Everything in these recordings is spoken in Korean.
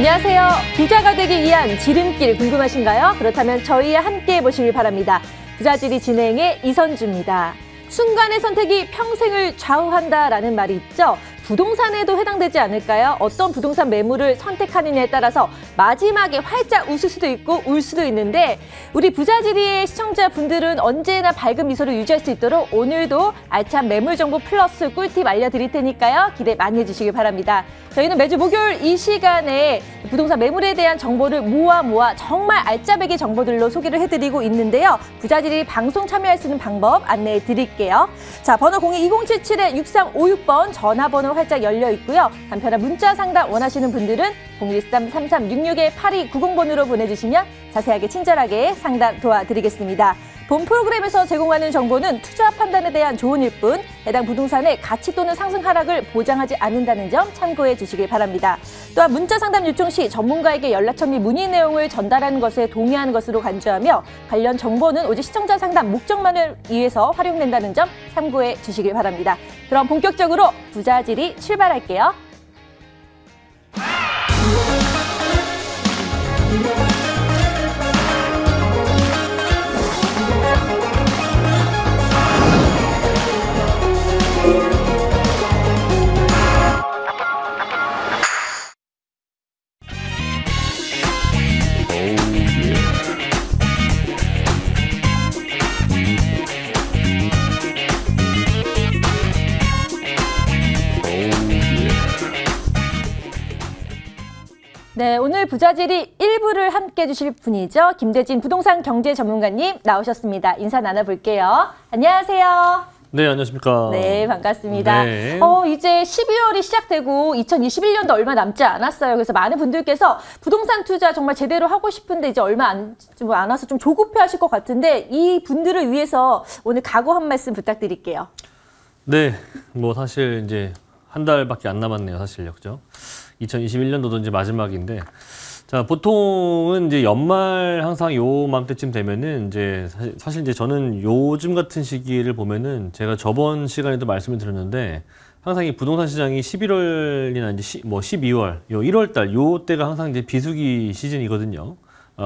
안녕하세요. 부자가 되기 위한 지름길 궁금하신가요? 그렇다면 저희와 함께 보시길 바랍니다. 부자지리 진행의 이선주입니다. 순간의 선택이 평생을 좌우한다라는 말이 있죠. 부동산에도 해당되지 않을까요? 어떤 부동산 매물을 선택하느냐에 따라서 마지막에 활짝 웃을 수도 있고 울 수도 있는데 우리 부자지리의 시청자분들은 언제나 밝은 미소를 유지할 수 있도록 오늘도 알찬 매물 정보 플러스 꿀팁 알려드릴 테니까요. 기대 많이 해주시길 바랍니다. 저희는 매주 목요일 이 시간에 부동산 매물에 대한 정보를 모아 정말 알짜배기 정보들로 소개를 해드리고 있는데요. 부자지리 방송 참여할 수 있는 방법 안내해 드릴게요. 자, 번호 02-2077-6356번 전화번호 활짝 열려 있고요. 간편한 문자 상담 원하시는 분들은 013-3366-8290번으로 보내주시면 자세하게 친절하게 상담 도와드리겠습니다. 본 프로그램에서 제공하는 정보는 투자 판단에 대한 조언일 뿐 해당 부동산의 가치 또는 상승 하락을 보장하지 않는다는 점 참고해 주시길 바랍니다. 또한 문자 상담 요청 시 전문가에게 연락처 및 문의 내용을 전달하는 것에 동의하는 것으로 간주하며 관련 정보는 오직 시청자 상담 목적만을 위해서 활용된다는 점 참고해 주시길 바랍니다. 그럼 본격적으로 부자지리 출발할게요. 네, 오늘 부자지리 1부를 함께 해주실 분이죠. 김대진 부동산 경제 전문가님 나오셨습니다. 인사 나눠볼게요. 안녕하세요. 네, 안녕하십니까. 네, 반갑습니다. 네. 이제 12월이 시작되고 2021년도 얼마 남지 않았어요. 그래서 많은 분들께서 부동산 투자 정말 제대로 하고 싶은데 이제 얼마 안 와서 좀 조급해 하실 것 같은데 이 분들을 위해서 오늘 각오 한 말씀 부탁드릴게요. 네, 뭐 사실 이제 한 달밖에 안 남았네요, 사실요. 그죠? 2021년도도 이제 마지막인데, 자, 보통은 이제 연말 항상 요맘때쯤 되면은 이제 사실 이제 저는 요즘 같은 시기를 보면은 제가 저번 시간에도 말씀을 드렸는데 항상 이 부동산 시장이 11월이나 이제 12월, 요 1월 달 요 때가 항상 이제 비수기 시즌이거든요.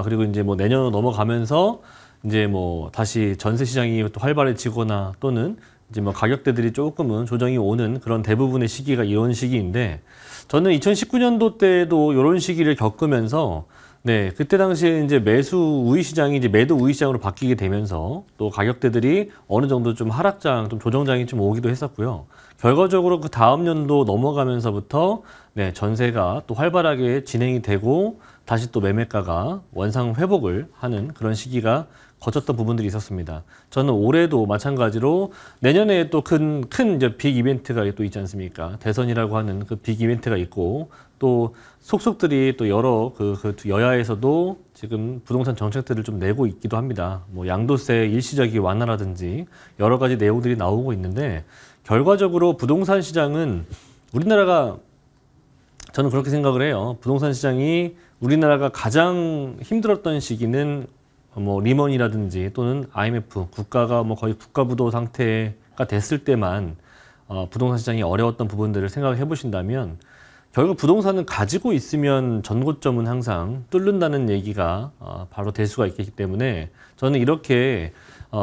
그리고 이제 뭐 내년으로 넘어가면서 이제 뭐 다시 전세 시장이 또 활발해지거나 또는 이제 뭐 가격대들이 조금은 조정이 오는 그런 대부분의 시기가 이런 시기인데 저는 2019년도 때도 이런 시기를 겪으면서 네, 그때 당시에 이제 매수 우위 시장이 이제 매도 우위 시장으로 바뀌게 되면서 또 가격대들이 어느 정도 좀 하락장, 좀 조정장이 좀 오기도 했었고요. 결과적으로 그 다음 년도 넘어가면서부터 네, 전세가 또 활발하게 진행이 되고 다시 또 매매가가 원상 회복을 하는 그런 시기가 거쳤던 부분들이 있었습니다. 저는 올해도 마찬가지로 내년에 또 큰 이제 빅 이벤트가 또 있지 않습니까? 대선이라고 하는 그 빅 이벤트가 있고 또 속속들이 또 여러 그 여야에서도 지금 부동산 정책들을 좀 내고 있기도 합니다. 뭐 양도세 일시적인 완화라든지 여러 가지 내용들이 나오고 있는데 결과적으로 부동산 시장은 우리나라가 저는 그렇게 생각을 해요. 부동산 시장이 우리나라가 가장 힘들었던 시기는 뭐 리먼이라든지 또는 IMF 국가가 뭐 거의 국가부도 상태가 됐을 때만 부동산 시장이 어려웠던 부분들을 생각해 보신다면 결국 부동산은 가지고 있으면 전고점은 항상 뚫는다는 얘기가 바로 될 수가 있기 때문에 저는 이렇게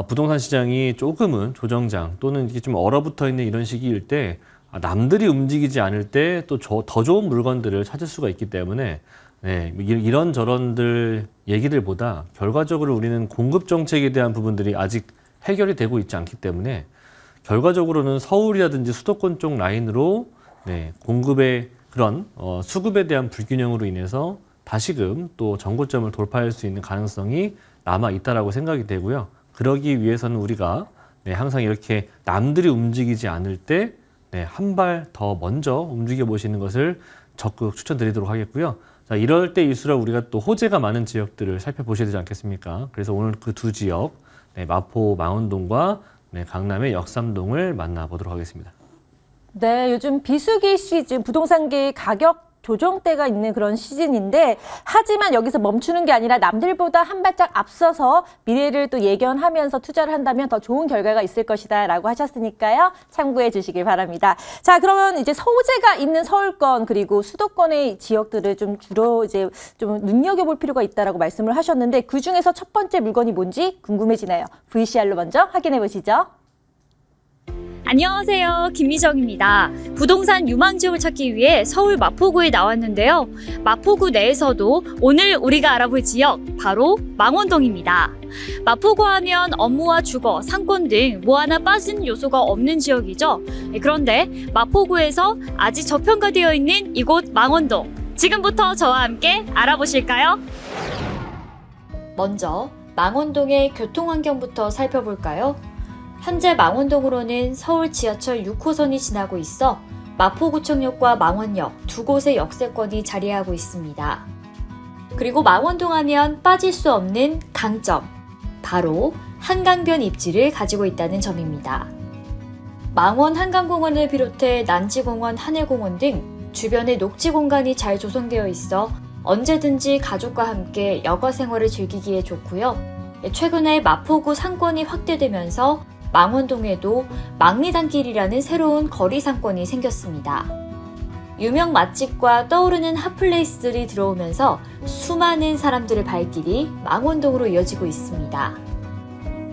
부동산 시장이 조금은 조정장 또는 이게 좀 얼어붙어 있는 이런 시기일 때 남들이 움직이지 않을 때 또 더 좋은 물건들을 찾을 수가 있기 때문에 네, 이런저런들 얘기들보다 결과적으로 우리는 공급 정책에 대한 부분들이 아직 해결이 되고 있지 않기 때문에 결과적으로는 서울이라든지 수도권 쪽 라인으로 네, 공급의 그런 수급에 대한 불균형으로 인해서 다시금 또 정고점을 돌파할 수 있는 가능성이 남아 있다라고 생각이 되고요. 그러기 위해서는 우리가 네, 항상 이렇게 남들이 움직이지 않을 때 네, 한 발 더 먼저 움직여 보시는 것을 적극 추천드리도록 하겠고요. 자, 이럴 때일수록 우리가 또 호재가 많은 지역들을 살펴보셔야 되지 않겠습니까? 그래서 오늘 그 두 지역, 네, 마포 망원동과 네, 강남의 역삼동을 만나보도록 하겠습니다. 네, 요즘 비수기 시즌 부동산계의 가격 조정대가 있는 그런 시즌인데 하지만 여기서 멈추는 게 아니라 남들보다 한 발짝 앞서서 미래를 또 예견하면서 투자를 한다면 더 좋은 결과가 있을 것이다 라고 하셨으니까요. 참고해 주시길 바랍니다. 자, 그러면 이제 서울제가 있는 서울권 그리고 수도권의 지역들을 좀 주로 이제 좀 눈여겨볼 필요가 있다라고 말씀을 하셨는데 그중에서 첫 번째 물건이 뭔지 궁금해지네요. VCR로 먼저 확인해 보시죠. 안녕하세요. 김미정입니다. 부동산 유망지역을 찾기 위해 서울 마포구에 나왔는데요. 마포구 내에서도 오늘 우리가 알아볼 지역 바로 망원동입니다. 마포구 하면 업무와 주거, 상권 등 뭐 하나 빠진 요소가 없는 지역이죠. 그런데 마포구에서 아직 저평가되어 있는 이곳 망원동. 지금부터 저와 함께 알아보실까요? 먼저 망원동의 교통환경부터 살펴볼까요? 현재 망원동으로는 서울 지하철 6호선이 지나고 있어 마포구청역과 망원역 두 곳의 역세권이 자리하고 있습니다. 그리고 망원동 하면 빠질 수 없는 강점, 바로 한강변 입지를 가지고 있다는 점입니다. 망원 한강공원을 비롯해 난지공원, 하늘공원 등 주변에 녹지 공간이 잘 조성되어 있어 언제든지 가족과 함께 여가 생활을 즐기기에 좋고요. 최근에 마포구 상권이 확대되면서 망원동에도 망리단길이라는 새로운 거리 상권이 생겼습니다. 유명 맛집과 떠오르는 핫플레이스들이 들어오면서 수많은 사람들의 발길이 망원동으로 이어지고 있습니다.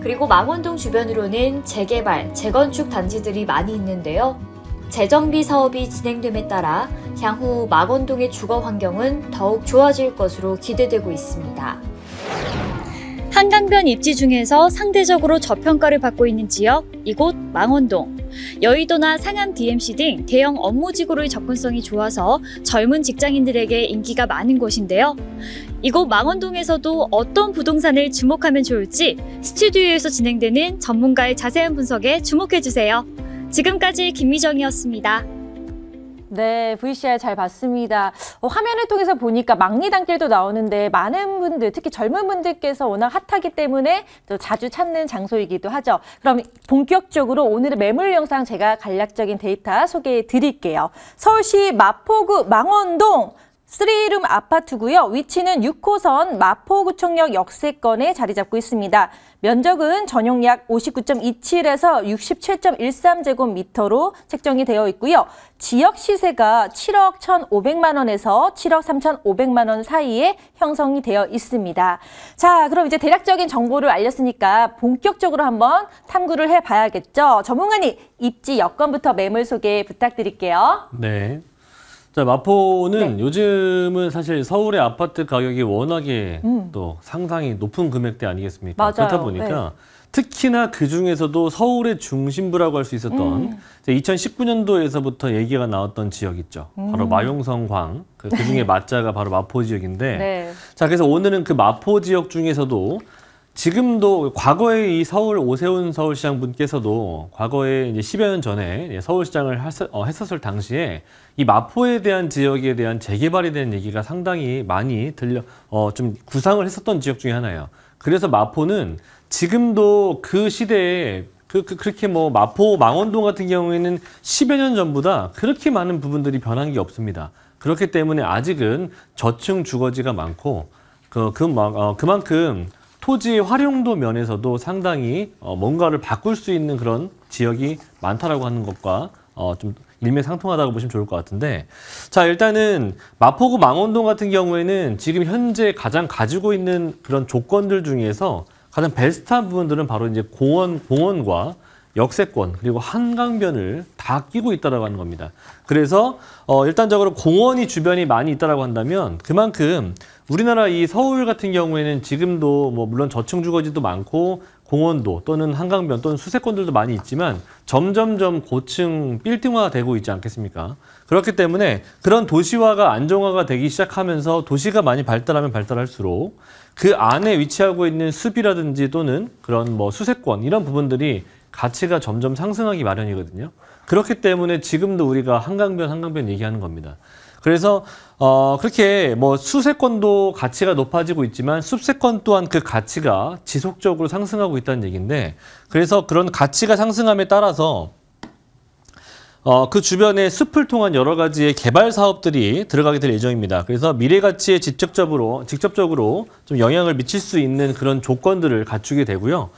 그리고 망원동 주변으로는 재개발, 재건축 단지들이 많이 있는데요. 재정비 사업이 진행됨에 따라 향후 망원동의 주거 환경은 더욱 좋아질 것으로 기대되고 있습니다. 한강변 입지 중에서 상대적으로 저평가를 받고 있는 지역, 이곳 망원동. 여의도나 상암 DMC 등 대형 업무지구로의 접근성이 좋아서 젊은 직장인들에게 인기가 많은 곳인데요. 이곳 망원동에서도 어떤 부동산을 주목하면 좋을지 스튜디오에서 진행되는 전문가의 자세한 분석에 주목해주세요. 지금까지 김미정이었습니다. 네, VCR 잘 봤습니다. 화면을 통해서 보니까 망리단길도 나오는데 많은 분들, 특히 젊은 분들께서 워낙 핫하기 때문에 또 자주 찾는 장소이기도 하죠. 그럼 본격적으로 오늘의 매물 영상 제가 간략적인 데이터 소개해 드릴게요. 서울시 마포구 망원동 3룸 아파트고요. 위치는 6호선 마포구청역 역세권에 자리 잡고 있습니다. 면적은 전용 약 59.27에서 67.13제곱미터로 책정이 되어 있고요. 지역 시세가 7억 1,500만 원에서 7억 3,500만 원 사이에 형성이 되어 있습니다. 자, 그럼 이제 대략적인 정보를 알렸으니까 본격적으로 한번 탐구를 해봐야겠죠. 전문가님, 입지 여건부터 매물 소개 부탁드릴게요. 네. 자, 마포는 요즘은 사실 서울의 아파트 가격이 워낙에 또 상당히 높은 금액대 아니겠습니까? 맞아요. 그렇다 보니까 특히나 그 중에서도 서울의 중심부라고 할 수 있었던 2019년도에서부터 얘기가 나왔던 지역 있죠. 바로 마용성광. 그 중에 맞자가 바로 마포 지역인데. 네. 자, 그래서 오늘은 그 마포 지역 중에서도 지금도 과거에 이 서울 오세훈 서울시장 분께서도 과거에 이제 10여 년 전에 서울시장을 했었을 당시에 이 마포에 대한 지역에 대한 재개발에 대한 얘기가 상당히 많이 좀 구상을 했었던 지역 중에 하나예요. 그래서 마포는 지금도 그 시대에 그렇게 뭐 마포 망원동 같은 경우에는 10여 년 전보다 그렇게 많은 부분들이 변한 게 없습니다. 그렇기 때문에 아직은 저층 주거지가 많고 그만큼 토지의 활용도 면에서도 상당히 뭔가를 바꿀 수 있는 그런 지역이 많다라고 하는 것과 좀 일맥상통하다고 보시면 좋을 것 같은데, 자, 일단은 마포구 망원동 같은 경우에는 지금 현재 가장 가지고 있는 그런 조건들 중에서 가장 베스트한 부분들은 바로 이제 공원과 역세권 그리고 한강변을 다 끼고 있다라고 하는 겁니다. 그래서 일단적으로 공원이 주변이 많이 있다라고 한다면 그만큼 우리나라 이 서울 같은 경우에는 지금도 뭐 물론 저층 주거지도 많고 공원도 또는 한강변 또는 수세권들도 많이 있지만 점점점 고층 빌딩화가 되고 있지 않겠습니까? 그렇기 때문에 그런 도시화가 안정화가 되기 시작하면서 도시가 많이 발달하면 발달할수록 그 안에 위치하고 있는 숲이라든지 또는 그런 뭐 수세권 이런 부분들이 가치가 점점 상승하기 마련이거든요. 그렇기 때문에 지금도 우리가 한강변 얘기하는 겁니다. 그래서 그렇게 뭐 수세권도 가치가 높아지고 있지만 숲세권 또한 그 가치가 지속적으로 상승하고 있다는 얘기인데, 그래서 그런 가치가 상승함에 따라서 그 주변에 숲을 통한 여러 가지의 개발 사업들이 들어가게 될 예정입니다. 그래서 미래 가치에 직접적으로 좀 영향을 미칠 수 있는 그런 조건들을 갖추게 되고요.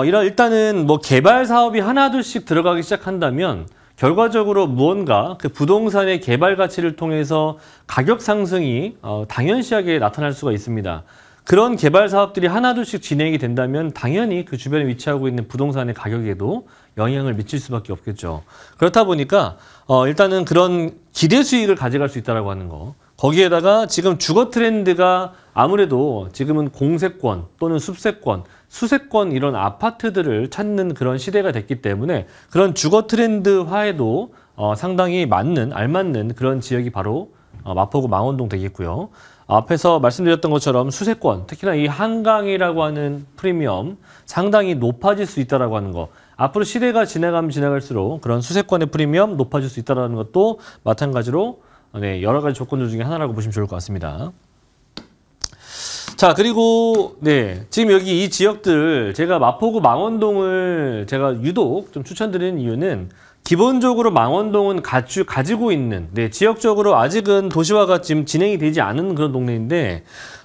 일단은 뭐 개발 사업이 하나둘씩 들어가기 시작한다면 결과적으로 무언가 그 부동산의 개발 가치를 통해서 가격 상승이 당연시하게 나타날 수가 있습니다. 그런 개발 사업들이 하나둘씩 진행이 된다면 당연히 그 주변에 위치하고 있는 부동산의 가격에도 영향을 미칠 수밖에 없겠죠. 그렇다 보니까 일단은 그런 기대 수익을 가져갈 수 있다고 하는 거. 거기에다가 지금 주거 트렌드가 아무래도 지금은 공세권 또는 숲세권, 수세권 이런 아파트들을 찾는 그런 시대가 됐기 때문에 그런 주거 트렌드화에도 상당히 알맞는 그런 지역이 바로 마포구 망원동 되겠고요. 앞에서 말씀드렸던 것처럼 수세권, 특히나 이 한강이라고 하는 프리미엄 상당히 높아질 수 있다고 하는 거. 앞으로 시대가 지나가면 지나갈수록 그런 수세권의 프리미엄 높아질 수 있다는 것도 마찬가지로 여러 가지 조건들 중에 하나라고 보시면 좋을 것 같습니다. 자, 그리고 지금 여기 이 지역들 제가 마포구 망원동을 제가 유독 좀 추천드리는 이유는 기본적으로 망원동은 가지고 있는 지역적으로 아직은 도시화가 지금 진행이 되지 않은 그런 동네인데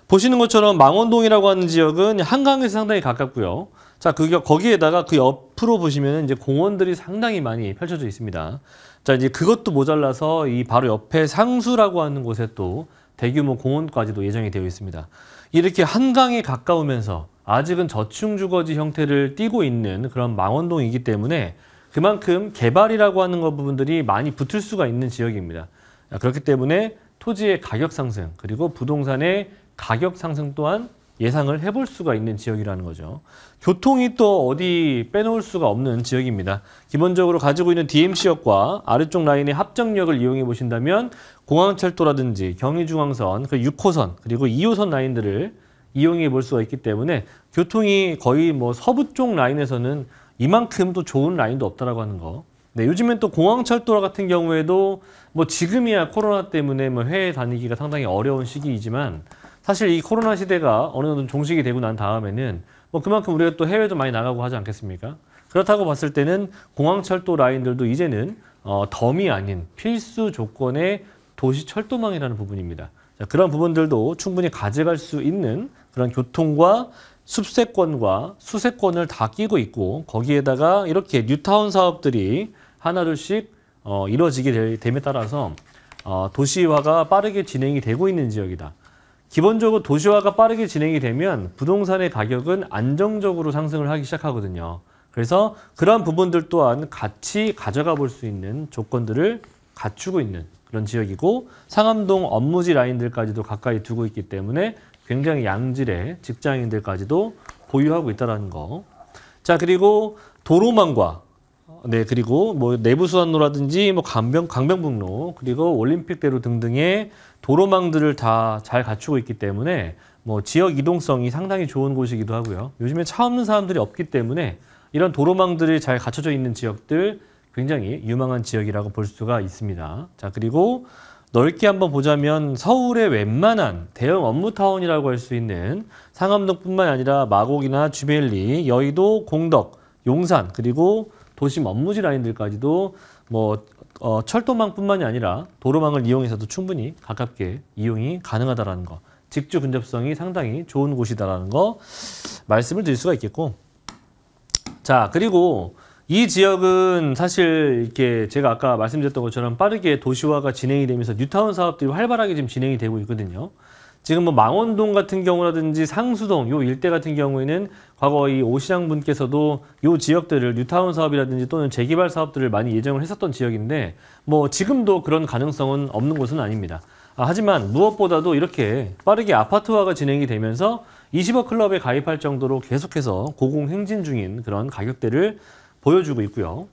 보시는 것처럼 망원동이라고 하는 지역은 한강에서 상당히 가깝고요. 자, 거기에다가 그 옆으로 보시면 이제 공원들이 상당히 많이 펼쳐져 있습니다. 자, 이제 그것도 모자라서 이 바로 옆에 상수라고 하는 곳에 또 대규모 공원까지도 예정이 되어 있습니다. 이렇게 한강에 가까우면서 아직은 저층주거지 형태를 띠고 있는 그런 망원동이기 때문에 그만큼 개발이라고 하는 부분들이 많이 붙을 수가 있는 지역입니다. 그렇기 때문에 토지의 가격 상승 그리고 부동산의 가격 상승 또한 예상을 해볼 수가 있는 지역이라는 거죠. 교통이 또 어디 빼놓을 수가 없는 지역입니다. 기본적으로 가지고 있는 DMC역과 아래쪽 라인의 합정역을 이용해 보신다면 공항철도라든지 경의중앙선, 그 6호선 그리고 2호선 라인들을 이용해 볼 수가 있기 때문에 교통이 거의 뭐 서부 쪽 라인에서는 이만큼 또 좋은 라인도 없다라고 하는 거. 요즘엔 또 공항철도 같은 경우에도 뭐 지금이야 코로나 때문에 뭐 해외 다니기가 상당히 어려운 시기이지만 사실 이 코로나 시대가 어느 정도 종식이 되고 난 다음에는 뭐 그만큼 우리가 또 해외도 많이 나가고 하지 않겠습니까? 그렇다고 봤을 때는 공항철도 라인들도 이제는 덤이 아닌 필수 조건의 도시철도망이라는 부분입니다. 자, 그런 부분들도 충분히 가져갈 수 있는 그런 교통과 숲세권과 수세권을 다 끼고 있고 거기에다가 이렇게 뉴타운 사업들이 하나둘씩 이루어지게 됨에 따라서 도시화가 빠르게 진행이 되고 있는 지역이다. 기본적으로 도시화가 빠르게 진행이 되면 부동산의 가격은 안정적으로 상승을 하기 시작하거든요. 그래서 그러한 부분들 또한 같이 가져가 볼 수 있는 조건들을 갖추고 있는 그런 지역이고 상암동 업무지 라인들까지도 가까이 두고 있기 때문에 굉장히 양질의 직장인들까지도 보유하고 있다는 거. 자, 그리고 도로망과 그리고 뭐 내부수완로라든지 뭐 강변북로 그리고 올림픽대로 등등의 도로망들을 다 잘 갖추고 있기 때문에 뭐 지역 이동성이 상당히 좋은 곳이기도 하고요. 요즘에 차 없는 사람들이 없기 때문에 이런 도로망들이 잘 갖춰져 있는 지역들 굉장히 유망한 지역이라고 볼 수가 있습니다. 자, 그리고 넓게 한번 보자면 서울의 웬만한 대형 업무타운이라고 할 수 있는 상암동뿐만 아니라 마곡이나 주벨리, 여의도, 공덕, 용산 그리고 도심 업무지 라인들까지도 뭐 철도망뿐만이 아니라 도로망을 이용해서도 충분히 가깝게 이용이 가능하다라는 거, 직주 근접성이 상당히 좋은 곳이다라는 거 말씀을 드릴 수가 있겠고, 자, 그리고 이 지역은 사실 이렇게 제가 아까 말씀드렸던 것처럼 빠르게 도시화가 진행이 되면서 뉴타운 사업들이 활발하게 지금 진행이 되고 있거든요. 지금 뭐 망원동 같은 경우라든지 상수동 요 일대 같은 경우에는 과거 이 오시장 분께서도 요 지역들을 뉴타운 사업이라든지 또는 재개발 사업들을 많이 예정을 했었던 지역인데 뭐 지금도 그런 가능성은 없는 곳은 아닙니다. 하지만 무엇보다도 이렇게 빠르게 아파트화가 진행이 되면서 20억 클럽에 가입할 정도로 계속해서 고공행진 중인 그런 가격대를 보여주고 있고요.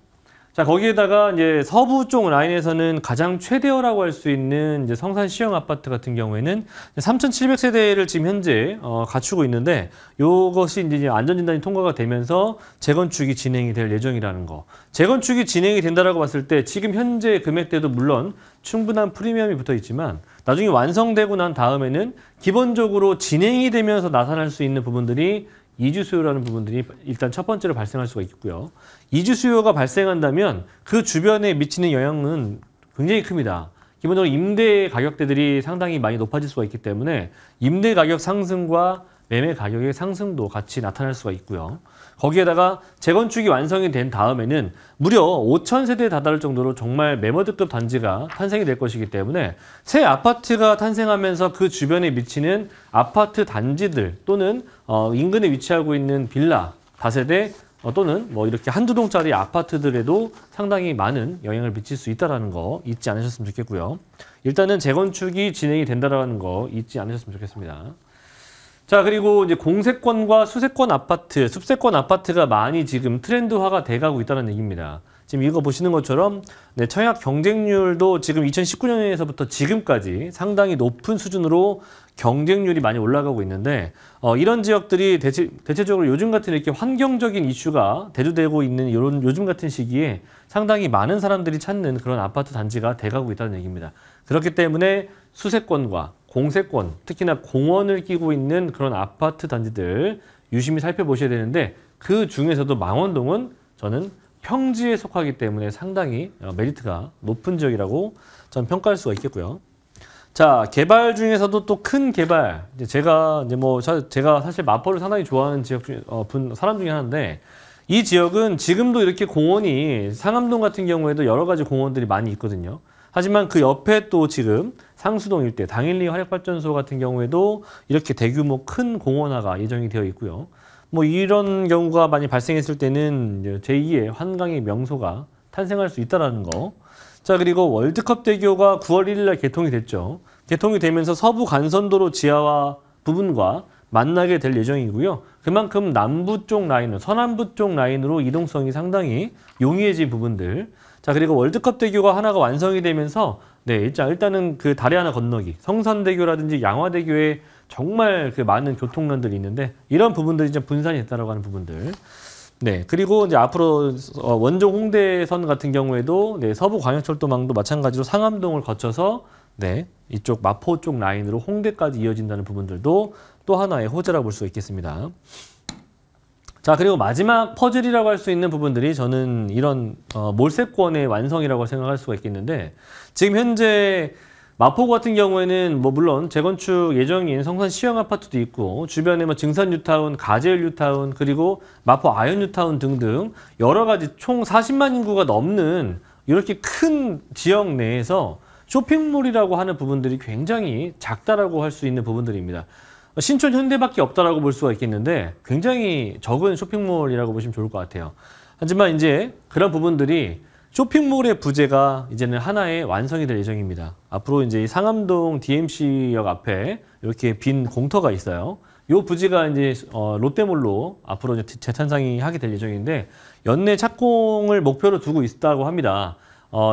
자, 거기에다가 이제 서부 쪽 라인에서는 가장 최대어라고 할 수 있는 이제 성산 시형 아파트 같은 경우에는 3,700세대를 지금 현재 갖추고 있는데 이것이 이제 안전진단이 통과가 되면서 재건축이 진행이 될 예정이라는 거. 재건축이 진행이 된다라고 봤을 때 지금 현재 금액대도 물론 충분한 프리미엄이 붙어 있지만 나중에 완성되고 난 다음에는 기본적으로 진행이 되면서 나타날 수 있는 부분들이 이주 수요라는 부분들이 일단 첫 번째로 발생할 수가 있고요. 이주 수요가 발생한다면 그 주변에 미치는 영향은 굉장히 큽니다. 기본적으로 임대 가격대들이 상당히 많이 높아질 수가 있기 때문에 임대 가격 상승과 매매 가격의 상승도 같이 나타날 수가 있고요. 거기에다가 재건축이 완성이 된 다음에는 무려 5,000세대에 다다를 정도로 정말 매머드급 단지가 탄생이 될 것이기 때문에 새 아파트가 탄생하면서 그 주변에 미치는 아파트 단지들 또는 인근에 위치하고 있는 빌라, 다세대 또는 뭐 이렇게 한두 동짜리 아파트들에도 상당히 많은 영향을 미칠 수 있다는 거 잊지 않으셨으면 좋겠고요. 일단은 재건축이 진행이 된다는 거 잊지 않으셨으면 좋겠습니다. 자, 그리고 이제 공세권과 수세권 아파트, 습세권 아파트가 많이 지금 트렌드화가 돼가고 있다는 얘기입니다. 지금 이거 보시는 것처럼 네, 청약 경쟁률도 지금 2019년에서부터 지금까지 상당히 높은 수준으로 경쟁률이 많이 올라가고 있는데 이런 지역들이 대체적으로 요즘 같은 이렇게 환경적인 이슈가 대두되고 있는 이런 요즘 같은 시기에 상당히 많은 사람들이 찾는 그런 아파트 단지가 돼가고 있다는 얘기입니다. 그렇기 때문에 수세권과 공세권, 특히나 공원을 끼고 있는 그런 아파트 단지들 유심히 살펴보셔야 되는데 그 중에서도 망원동은 저는 평지에 속하기 때문에 상당히 메리트가 높은 지역이라고 저는 평가할 수가 있겠고요. 자, 개발 중에서도 또 큰 개발. 제가 사실 마포를 상당히 좋아하는 지역 중에 사람 중에 하나인데 이 지역은 지금도 이렇게 공원이 상암동 같은 경우에도 여러 가지 공원들이 많이 있거든요. 하지만 그 옆에 또 지금 상수동 일대 당일리 화력발전소 같은 경우에도 이렇게 대규모 큰 공원화가 예정이 되어 있고요. 뭐 이런 경우가 많이 발생했을 때는 제2의 한강의 명소가 탄생할 수 있다는 거. 자, 그리고 월드컵 대교가 9월 1일 날 개통이 됐죠. 개통이 되면서 서부 간선도로 지하화 부분과 만나게 될 예정이고요. 그만큼 남부 쪽 라인으로, 서남부 쪽 라인으로 이동성이 상당히 용이해진 부분들. 자, 그리고 월드컵 대교가 하나가 완성이 되면서 네, 일단은 그 다리 하나 건너기, 성산대교라든지 양화대교에 정말 그 많은 교통량들이 있는데 이런 부분들이 이제 분산이 됐다라고 하는 부분들. 네, 그리고 이제 앞으로 원종 홍대선 같은 경우에도 네, 서부광역철도망도 마찬가지로 상암동을 거쳐서 네, 이쪽 마포 쪽 라인으로 홍대까지 이어진다는 부분들도 또 하나의 호재라고 볼 수 있겠습니다. 자, 그리고 마지막 퍼즐이라고 할 수 있는 부분들이 저는 이런 몰세권의 완성이라고 생각할 수가 있겠는데 지금 현재 마포 같은 경우에는 뭐 물론 재건축 예정인 성산 시형 아파트도 있고 주변에 뭐 증산 뉴타운, 가재일 뉴타운 그리고 마포 아현 뉴타운 등등 여러 가지 총 40만 인구가 넘는 이렇게 큰 지역 내에서 쇼핑몰이라고 하는 부분들이 굉장히 작다라고 할 수 있는 부분들입니다. 신촌 현대밖에 없다라고 볼 수가 있겠는데 굉장히 적은 쇼핑몰이라고 보시면 좋을 것 같아요. 하지만 이제 그런 부분들이 쇼핑몰의 부재가 이제는 하나의 완성이 될 예정입니다. 앞으로 이제 이 상암동 DMC역 앞에 이렇게 빈 공터가 있어요. 이 부지가 이제 롯데몰로 앞으로 이제 재탄생이 하게 될 예정인데 연내 착공을 목표로 두고 있다고 합니다.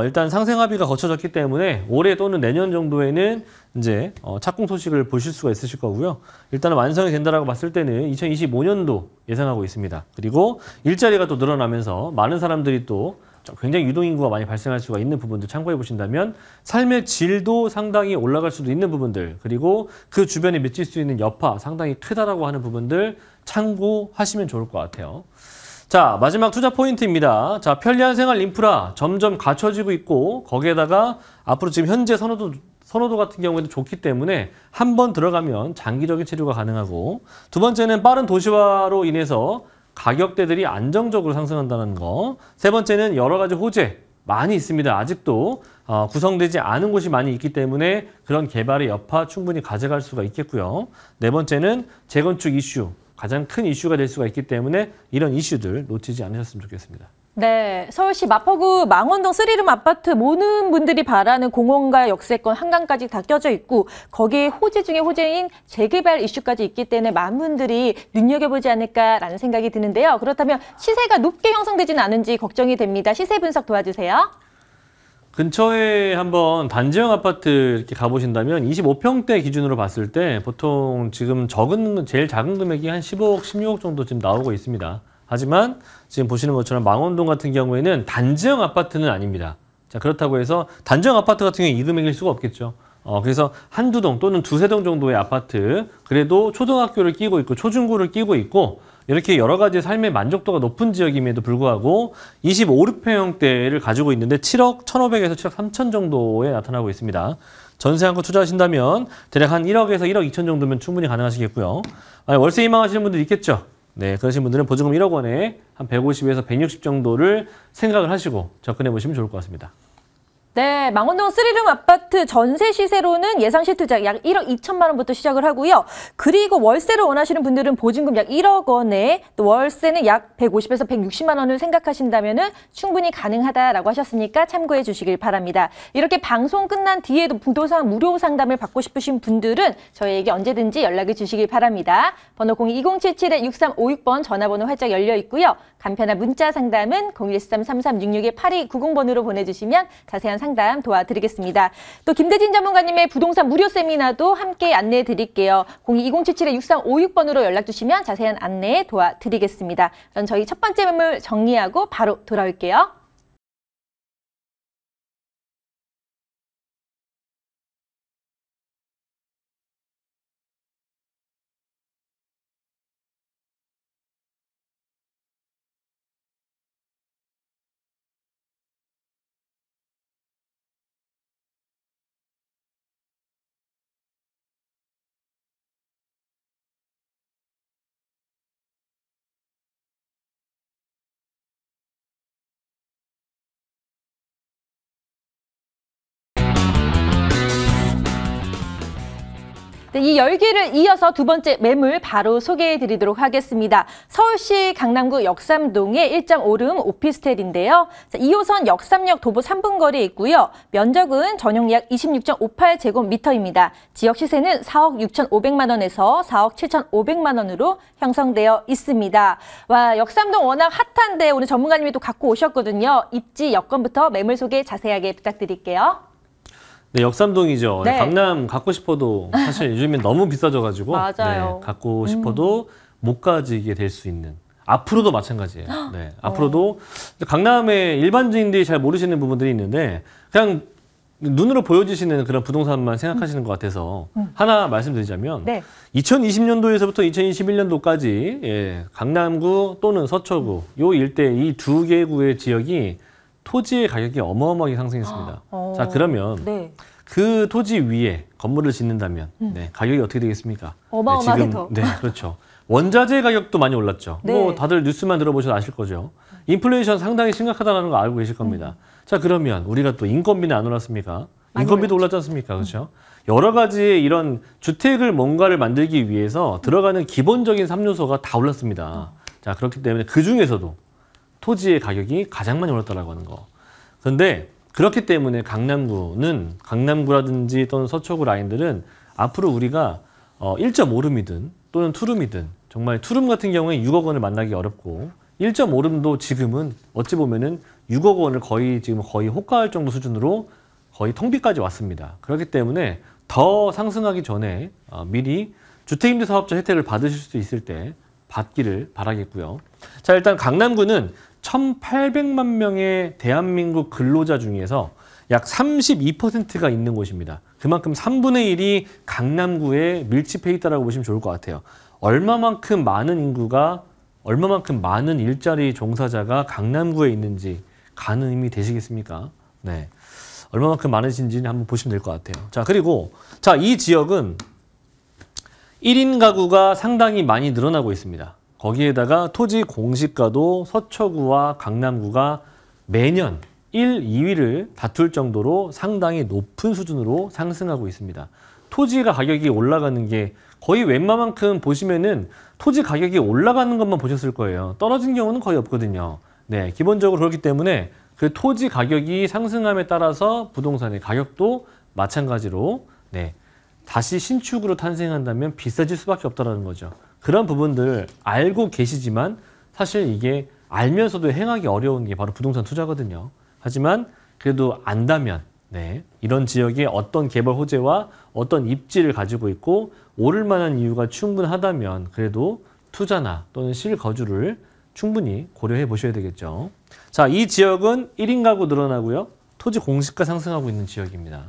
일단 상생 합의가 거쳐졌기 때문에 올해 또는 내년 정도에는 이제 착공 소식을 보실 수가 있으실 거고요. 일단은 완성이 된다라고 봤을 때는 2025년도 예상하고 있습니다. 그리고 일자리가 또 늘어나면서 많은 사람들이 또 굉장히 유동인구가 많이 발생할 수가 있는 부분들 참고해 보신다면 삶의 질도 상당히 올라갈 수도 있는 부분들 그리고 그 주변에 미칠 수 있는 여파 상당히 크다라고 하는 부분들 참고하시면 좋을 것 같아요. 자, 마지막 투자 포인트입니다. 자, 편리한 생활 인프라 점점 갖춰지고 있고 거기에다가 앞으로 지금 현재 선호도 같은 경우에도 좋기 때문에 한 번 들어가면 장기적인 체류가 가능하고 두 번째는 빠른 도시화로 인해서 가격대들이 안정적으로 상승한다는 거. 세 번째는 여러 가지 호재 많이 있습니다. 아직도 구성되지 않은 곳이 많이 있기 때문에 그런 개발의 여파 충분히 가져갈 수가 있겠고요. 네 번째는 재건축 이슈. 가장 큰 이슈가 될 수가 있기 때문에 이런 이슈들 놓치지 않으셨으면 좋겠습니다. 네, 서울시 마포구 망원동 3룸 아파트 모든 분들이 바라는 공원과 역세권 한강까지 다 껴져 있고 거기에 호재 중에 호재인 재개발 이슈까지 있기 때문에 많은 분들이 눈여겨보지 않을까라는 생각이 드는데요. 그렇다면 시세가 높게 형성되지는 않은지 걱정이 됩니다. 시세 분석 도와주세요. 근처에 한번 단지형 아파트 이렇게 가보신다면 25평대 기준으로 봤을 때 보통 지금 제일 작은 금액이 한 15억, 16억 정도 지금 나오고 있습니다. 하지만 지금 보시는 것처럼 망원동 같은 경우에는 단지형 아파트는 아닙니다. 자, 그렇다고 해서 단지형 아파트 같은 경우에 이 금액일 수가 없겠죠. 그래서 한두 동 또는 두세 동 정도의 아파트 그래도 초등학교를 끼고 있고 초중고를 끼고 있고 이렇게 여러 가지 삶의 만족도가 높은 지역임에도 불구하고 25르평형대를 가지고 있는데 7억 1,500에서 7억 3천 정도에 나타나고 있습니다. 전세 한 건 투자하신다면 대략 한 1억에서 1억 2천 정도면 충분히 가능하시겠고요. 월세 희망하시는 분들 있겠죠. 네, 그러신 분들은 보증금 1억 원에 한 150에서 160 정도를 생각을 하시고 접근해 보시면 좋을 것 같습니다. 네, 망원동 3룸 아파트 전세 시세로는 예상 실투자 약 1억 2천만 원부터 시작을 하고요. 그리고 월세를 원하시는 분들은 보증금 약 1억 원에 또 월세는 약 150에서 160만 원을 생각하신다면 충분히 가능하다라고 하셨으니까 참고해 주시길 바랍니다. 이렇게 방송 끝난 뒤에도 부동산 무료 상담을 받고 싶으신 분들은 저희에게 언제든지 연락을 주시길 바랍니다. 번호 02-2077-6356번 전화번호 활짝 열려 있고요. 간편한 문자 상담은 013-3366-8290번으로 보내주시면 자세한 상담 도와드리겠습니다. 또 김대진 전문가님의 부동산 무료 세미나도 함께 안내해 드릴게요. 02-2077-6356번으로 연락 주시면 자세한 안내 도와드리겠습니다. 그럼 저희 첫 번째 매물 정리하고 바로 돌아올게요. 네, 이 열기를 이어서 두 번째 매물 바로 소개해 드리도록 하겠습니다. 서울시 강남구 역삼동의 1.5룸 오피스텔인데요. 2호선 역삼역 도보 3분 거리에 있고요. 면적은 전용 약 26.58제곱미터입니다. 지역 시세는 4억 6,500만 원에서 4억 7,500만 원으로 형성되어 있습니다. 와, 역삼동 워낙 핫한데 오늘 전문가님이 또 갖고 오셨거든요. 입지 여건부터 매물 소개 자세하게 부탁드릴게요. 네, 역삼동이죠. 네. 강남 갖고 싶어도 사실 요즘엔 너무 비싸져가지고 맞아요. 네, 갖고 싶어도 못 가지게 될 수 있는. 앞으로도 마찬가지예요. 네, 앞으로도 강남의 일반인들이 잘 모르시는 부분들이 있는데 그냥 눈으로 보여지시는 그런 부동산만 생각하시는 것 같아서 하나 말씀드리자면 네. 2020년도에서부터 2021년도까지 예, 강남구 또는 서초구 요 일대 이 두 개 구의 지역이 토지의 가격이 어마어마하게 상승했습니다. 자, 그러면 네. 그 토지 위에 건물을 짓는다면 네, 가격이 어떻게 되겠습니까? 어마어마하게 네, 더. 네, 그렇죠. 원자재 가격도 많이 올랐죠. 네. 뭐 다들 뉴스만 들어보셔도 아실 거죠. 인플레이션 상당히 심각하다는 거 알고 계실 겁니다. 자, 그러면 우리가 또 인건비는 안 올랐습니까? 인건비도 올랐지 않습니까? 그렇죠? 여러 가지의 이런 주택을 뭔가를 만들기 위해서 들어가는 기본적인 3요소가 다 올랐습니다. 자, 그렇기 때문에 그 중에서도 토지의 가격이 가장 많이 올랐다라고 하는 거. 그런데 그렇기 때문에 강남구라든지 또는 서초구 라인들은 앞으로 우리가 1.5룸이든 또는 투룸이든 정말 투룸 같은 경우에 6억 원을 만나기 어렵고 1.5룸도 지금은 어찌 보면은 6억 원을 거의 호가할 정도 수준으로 거의 텅비까지 왔습니다. 그렇기 때문에 더 상승하기 전에 미리 주택임대사업자 혜택을 받으실 수 있을 때 받기를 바라겠고요. 자, 일단 강남구는 1,800만 명의 대한민국 근로자 중에서 약 32%가 있는 곳입니다. 그만큼 3분의 1이 강남구에 밀집해 있다고 보시면 좋을 것 같아요. 얼마만큼 많은 일자리 종사자가 강남구에 있는지 가늠이 되시겠습니까? 네. 얼마만큼 많으신지는 한번 보시면 될 것 같아요. 자, 그리고 이 지역은 1인 가구가 상당히 많이 늘어나고 있습니다. 거기에다가 토지 공시가도 서초구와 강남구가 매년 1, 2위를 다툴 정도로 상당히 높은 수준으로 상승하고 있습니다. 토지가 가격이 올라가는 게 거의 웬만큼 보시면은 토지 가격이 올라가는 것만 보셨을 거예요. 떨어진 경우는 거의 없거든요. 네, 기본적으로 그렇기 때문에 그 토지 가격이 상승함에 따라서 부동산의 가격도 마찬가지로 네, 다시 신축으로 탄생한다면 비싸질 수밖에 없다는 거죠. 그런 부분들 알고 계시지만 사실 이게 알면서도 행하기 어려운 게 바로 부동산 투자거든요. 하지만 그래도 안다면 네, 이런 지역에 어떤 개발 호재와 어떤 입지를 가지고 있고 오를 만한 이유가 충분하다면 그래도 투자나 또는 실거주를 충분히 고려해 보셔야 되겠죠. 자, 이 지역은 1인 가구 늘어나고요. 토지 공시가 상승하고 있는 지역입니다.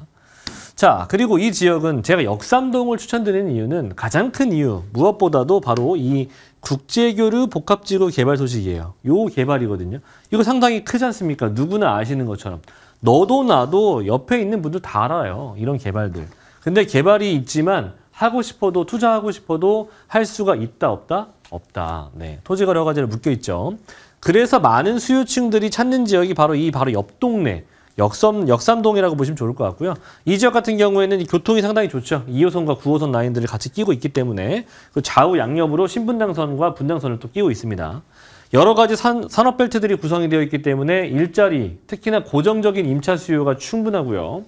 자, 그리고 이 지역은 제가 역삼동을 추천드리는 이유는 가장 큰 이유, 무엇보다도 바로 이 국제교류 복합지구 개발 소식이에요. 요 개발이거든요. 이거 상당히 크지 않습니까? 누구나 아시는 것처럼. 너도 나도 옆에 있는 분들 다 알아요. 이런 개발들. 근데 개발이 있지만 하고 싶어도 투자하고 싶어도 할 수가 있다 없다? 없다. 네. 토지가 여러 가지로 묶여 있죠. 그래서 많은 수요층들이 찾는 지역이 바로 옆 동네. 역삼동이라고 보시면 좋을 것 같고요. 이 지역 같은 경우에는 교통이 상당히 좋죠. 2호선과 9호선 라인들을 같이 끼고 있기 때문에 그 좌우 양옆으로 신분당선과 분당선을 또 끼고 있습니다. 여러 가지 산업벨트들이 구성이 되어 있기 때문에 일자리, 특히나 고정적인 임차 수요가 충분하고요.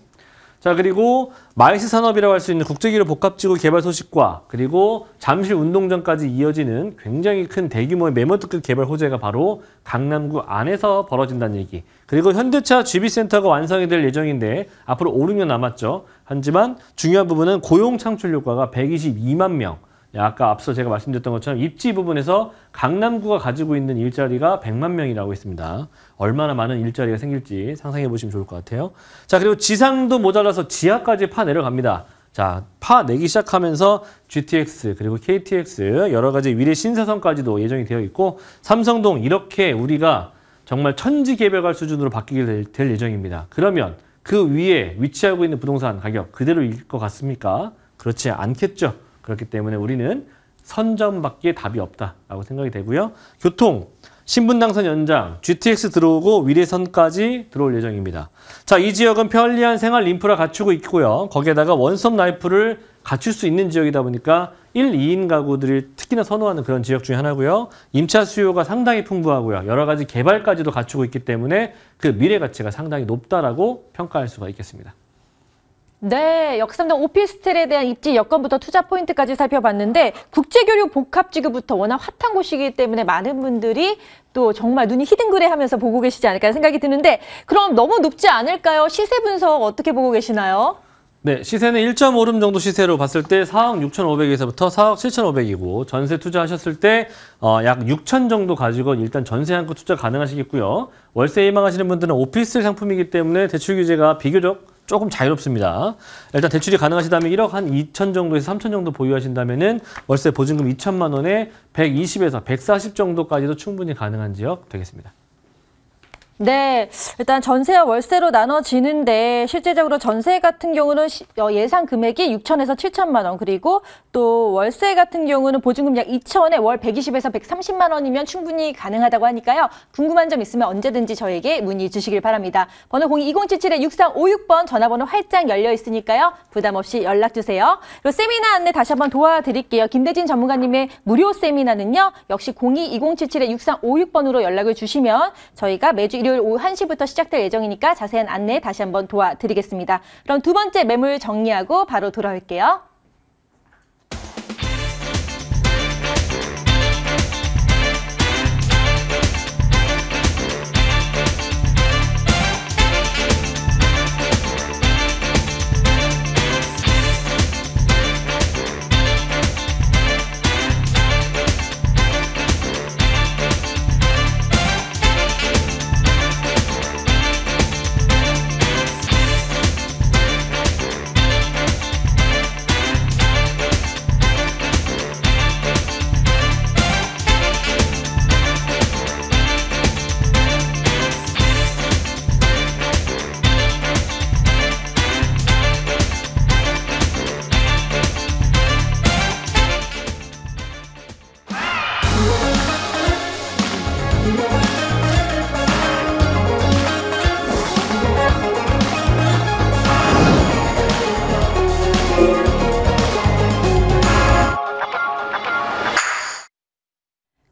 자, 그리고 마이스 산업이라고 할 수 있는 국제기류 복합지구 개발 소식과 그리고 잠실 운동장까지 이어지는 굉장히 큰 대규모의 매머드급 개발 호재가 바로 강남구 안에서 벌어진다는 얘기. 그리고 현대차 GB센터가 완성이 될 예정인데 앞으로 5, 6년 남았죠. 하지만 중요한 부분은 고용 창출 효과가 122만 명. 아까 앞서 제가 말씀드렸던 것처럼 입지 부분에서 강남구가 가지고 있는 일자리가 100만 명이라고 했습니다. 얼마나 많은 일자리가 생길지 상상해 보시면 좋을 것 같아요. 자, 그리고 지상도 모자라서 지하까지 파 내려갑니다. 자, 파 내기 시작하면서 GTX 그리고 KTX 여러 가지 위례 신사선까지도 예정이 되어 있고 삼성동 이렇게 우리가 정말 천지개벽할 수준으로 바뀌게 될 예정입니다. 그러면 그 위에 위치하고 있는 부동산 가격 그대로일 것 같습니까? 그렇지 않겠죠. 그렇기 때문에 우리는 선점밖에 답이 없다라고 생각이 되고요. 교통, 신분당선 연장, GTX 들어오고 위례선까지 들어올 예정입니다. 자, 이 지역은 편리한 생활 인프라 갖추고 있고요. 거기에다가 원스톱 라이프를 갖출 수 있는 지역이다 보니까 1, 2인 가구들이 특히나 선호하는 그런 지역 중에 하나고요. 임차 수요가 상당히 풍부하고요. 여러 가지 개발까지도 갖추고 있기 때문에 그 미래 가치가 상당히 높다라고 평가할 수가 있겠습니다. 네, 역삼동 오피스텔에 대한 입지 여건부터 투자 포인트까지 살펴봤는데 국제교류 복합지구부터 워낙 핫한 곳이기 때문에 많은 분들이 또 정말 눈이 히든그레하면서 보고 계시지 않을까 생각이 드는데 그럼 너무 높지 않을까요? 시세 분석 어떻게 보고 계시나요? 네, 시세는 1.5름 정도 시세로 봤을 때 4억 6,500에서부터 4억 7,500이고 전세 투자하셨을 때 약 6천 정도 가지고 일단 전세 한껏 투자 가능하시겠고요. 월세 희망하시는 분들은 오피스텔 상품이기 때문에 대출 규제가 비교적 조금 자유롭습니다. 일단 대출이 가능하시다면 1억 한 2천 정도에서 3천 정도 보유하신다면은 월세 보증금 2천만 원에 120에서 140 정도까지도 충분히 가능한 지역 되겠습니다. 네, 일단 전세와 월세로 나눠지는데 실제적으로 전세 같은 경우는 예상 금액이 6천에서 7천만 원 그리고 또 월세 같은 경우는 보증금 약 2천에 월 120에서 130만 원이면 충분히 가능하다고 하니까요. 궁금한 점 있으면 언제든지 저에게 문의 주시길 바랍니다. 번호 02-2077-6356번 전화번호 활짝 열려 있으니까요. 부담 없이 연락 주세요. 그리고 세미나 안내 다시 한번 도와드릴게요. 김대진 전문가님의 무료 세미나는요. 역시 02-2077-6356번으로 연락을 주시면 저희가 매주 일요일 오후 1시부터 시작될 예정이니까 자세한 안내 다시 한번 도와드리겠습니다. 그럼 두 번째 매물 정리하고 바로 돌아올게요.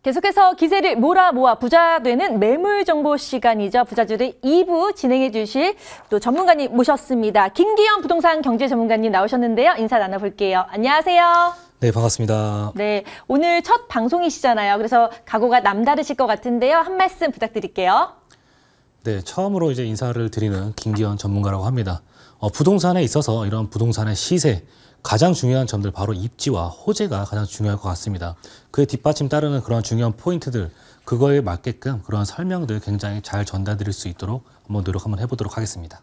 계속해서 기세를 모아 부자 되는 매물 정보 시간이죠. 부자주를 2부 진행해 주실 또 전문가님 모셨습니다. 김기현 부동산 경제 전문가님 나오셨는데요. 인사 나눠볼게요. 안녕하세요. 네, 반갑습니다. 네, 오늘 첫 방송이시잖아요. 그래서 각오가 남다르실 것 같은데요. 한 말씀 부탁드릴게요. 네, 처음으로 이제 인사를 드리는 김기현 전문가라고 합니다. 부동산에 있어서 이런 부동산의 시세, 가장 중요한 점들 바로 입지와 호재가 가장 중요할 것 같습니다. 그에 뒷받침 따르는 그런 중요한 포인트들, 그거에 맞게끔 그런 설명들 굉장히 잘 전달드릴 수 있도록 한번 노력 한번 해보도록 하겠습니다.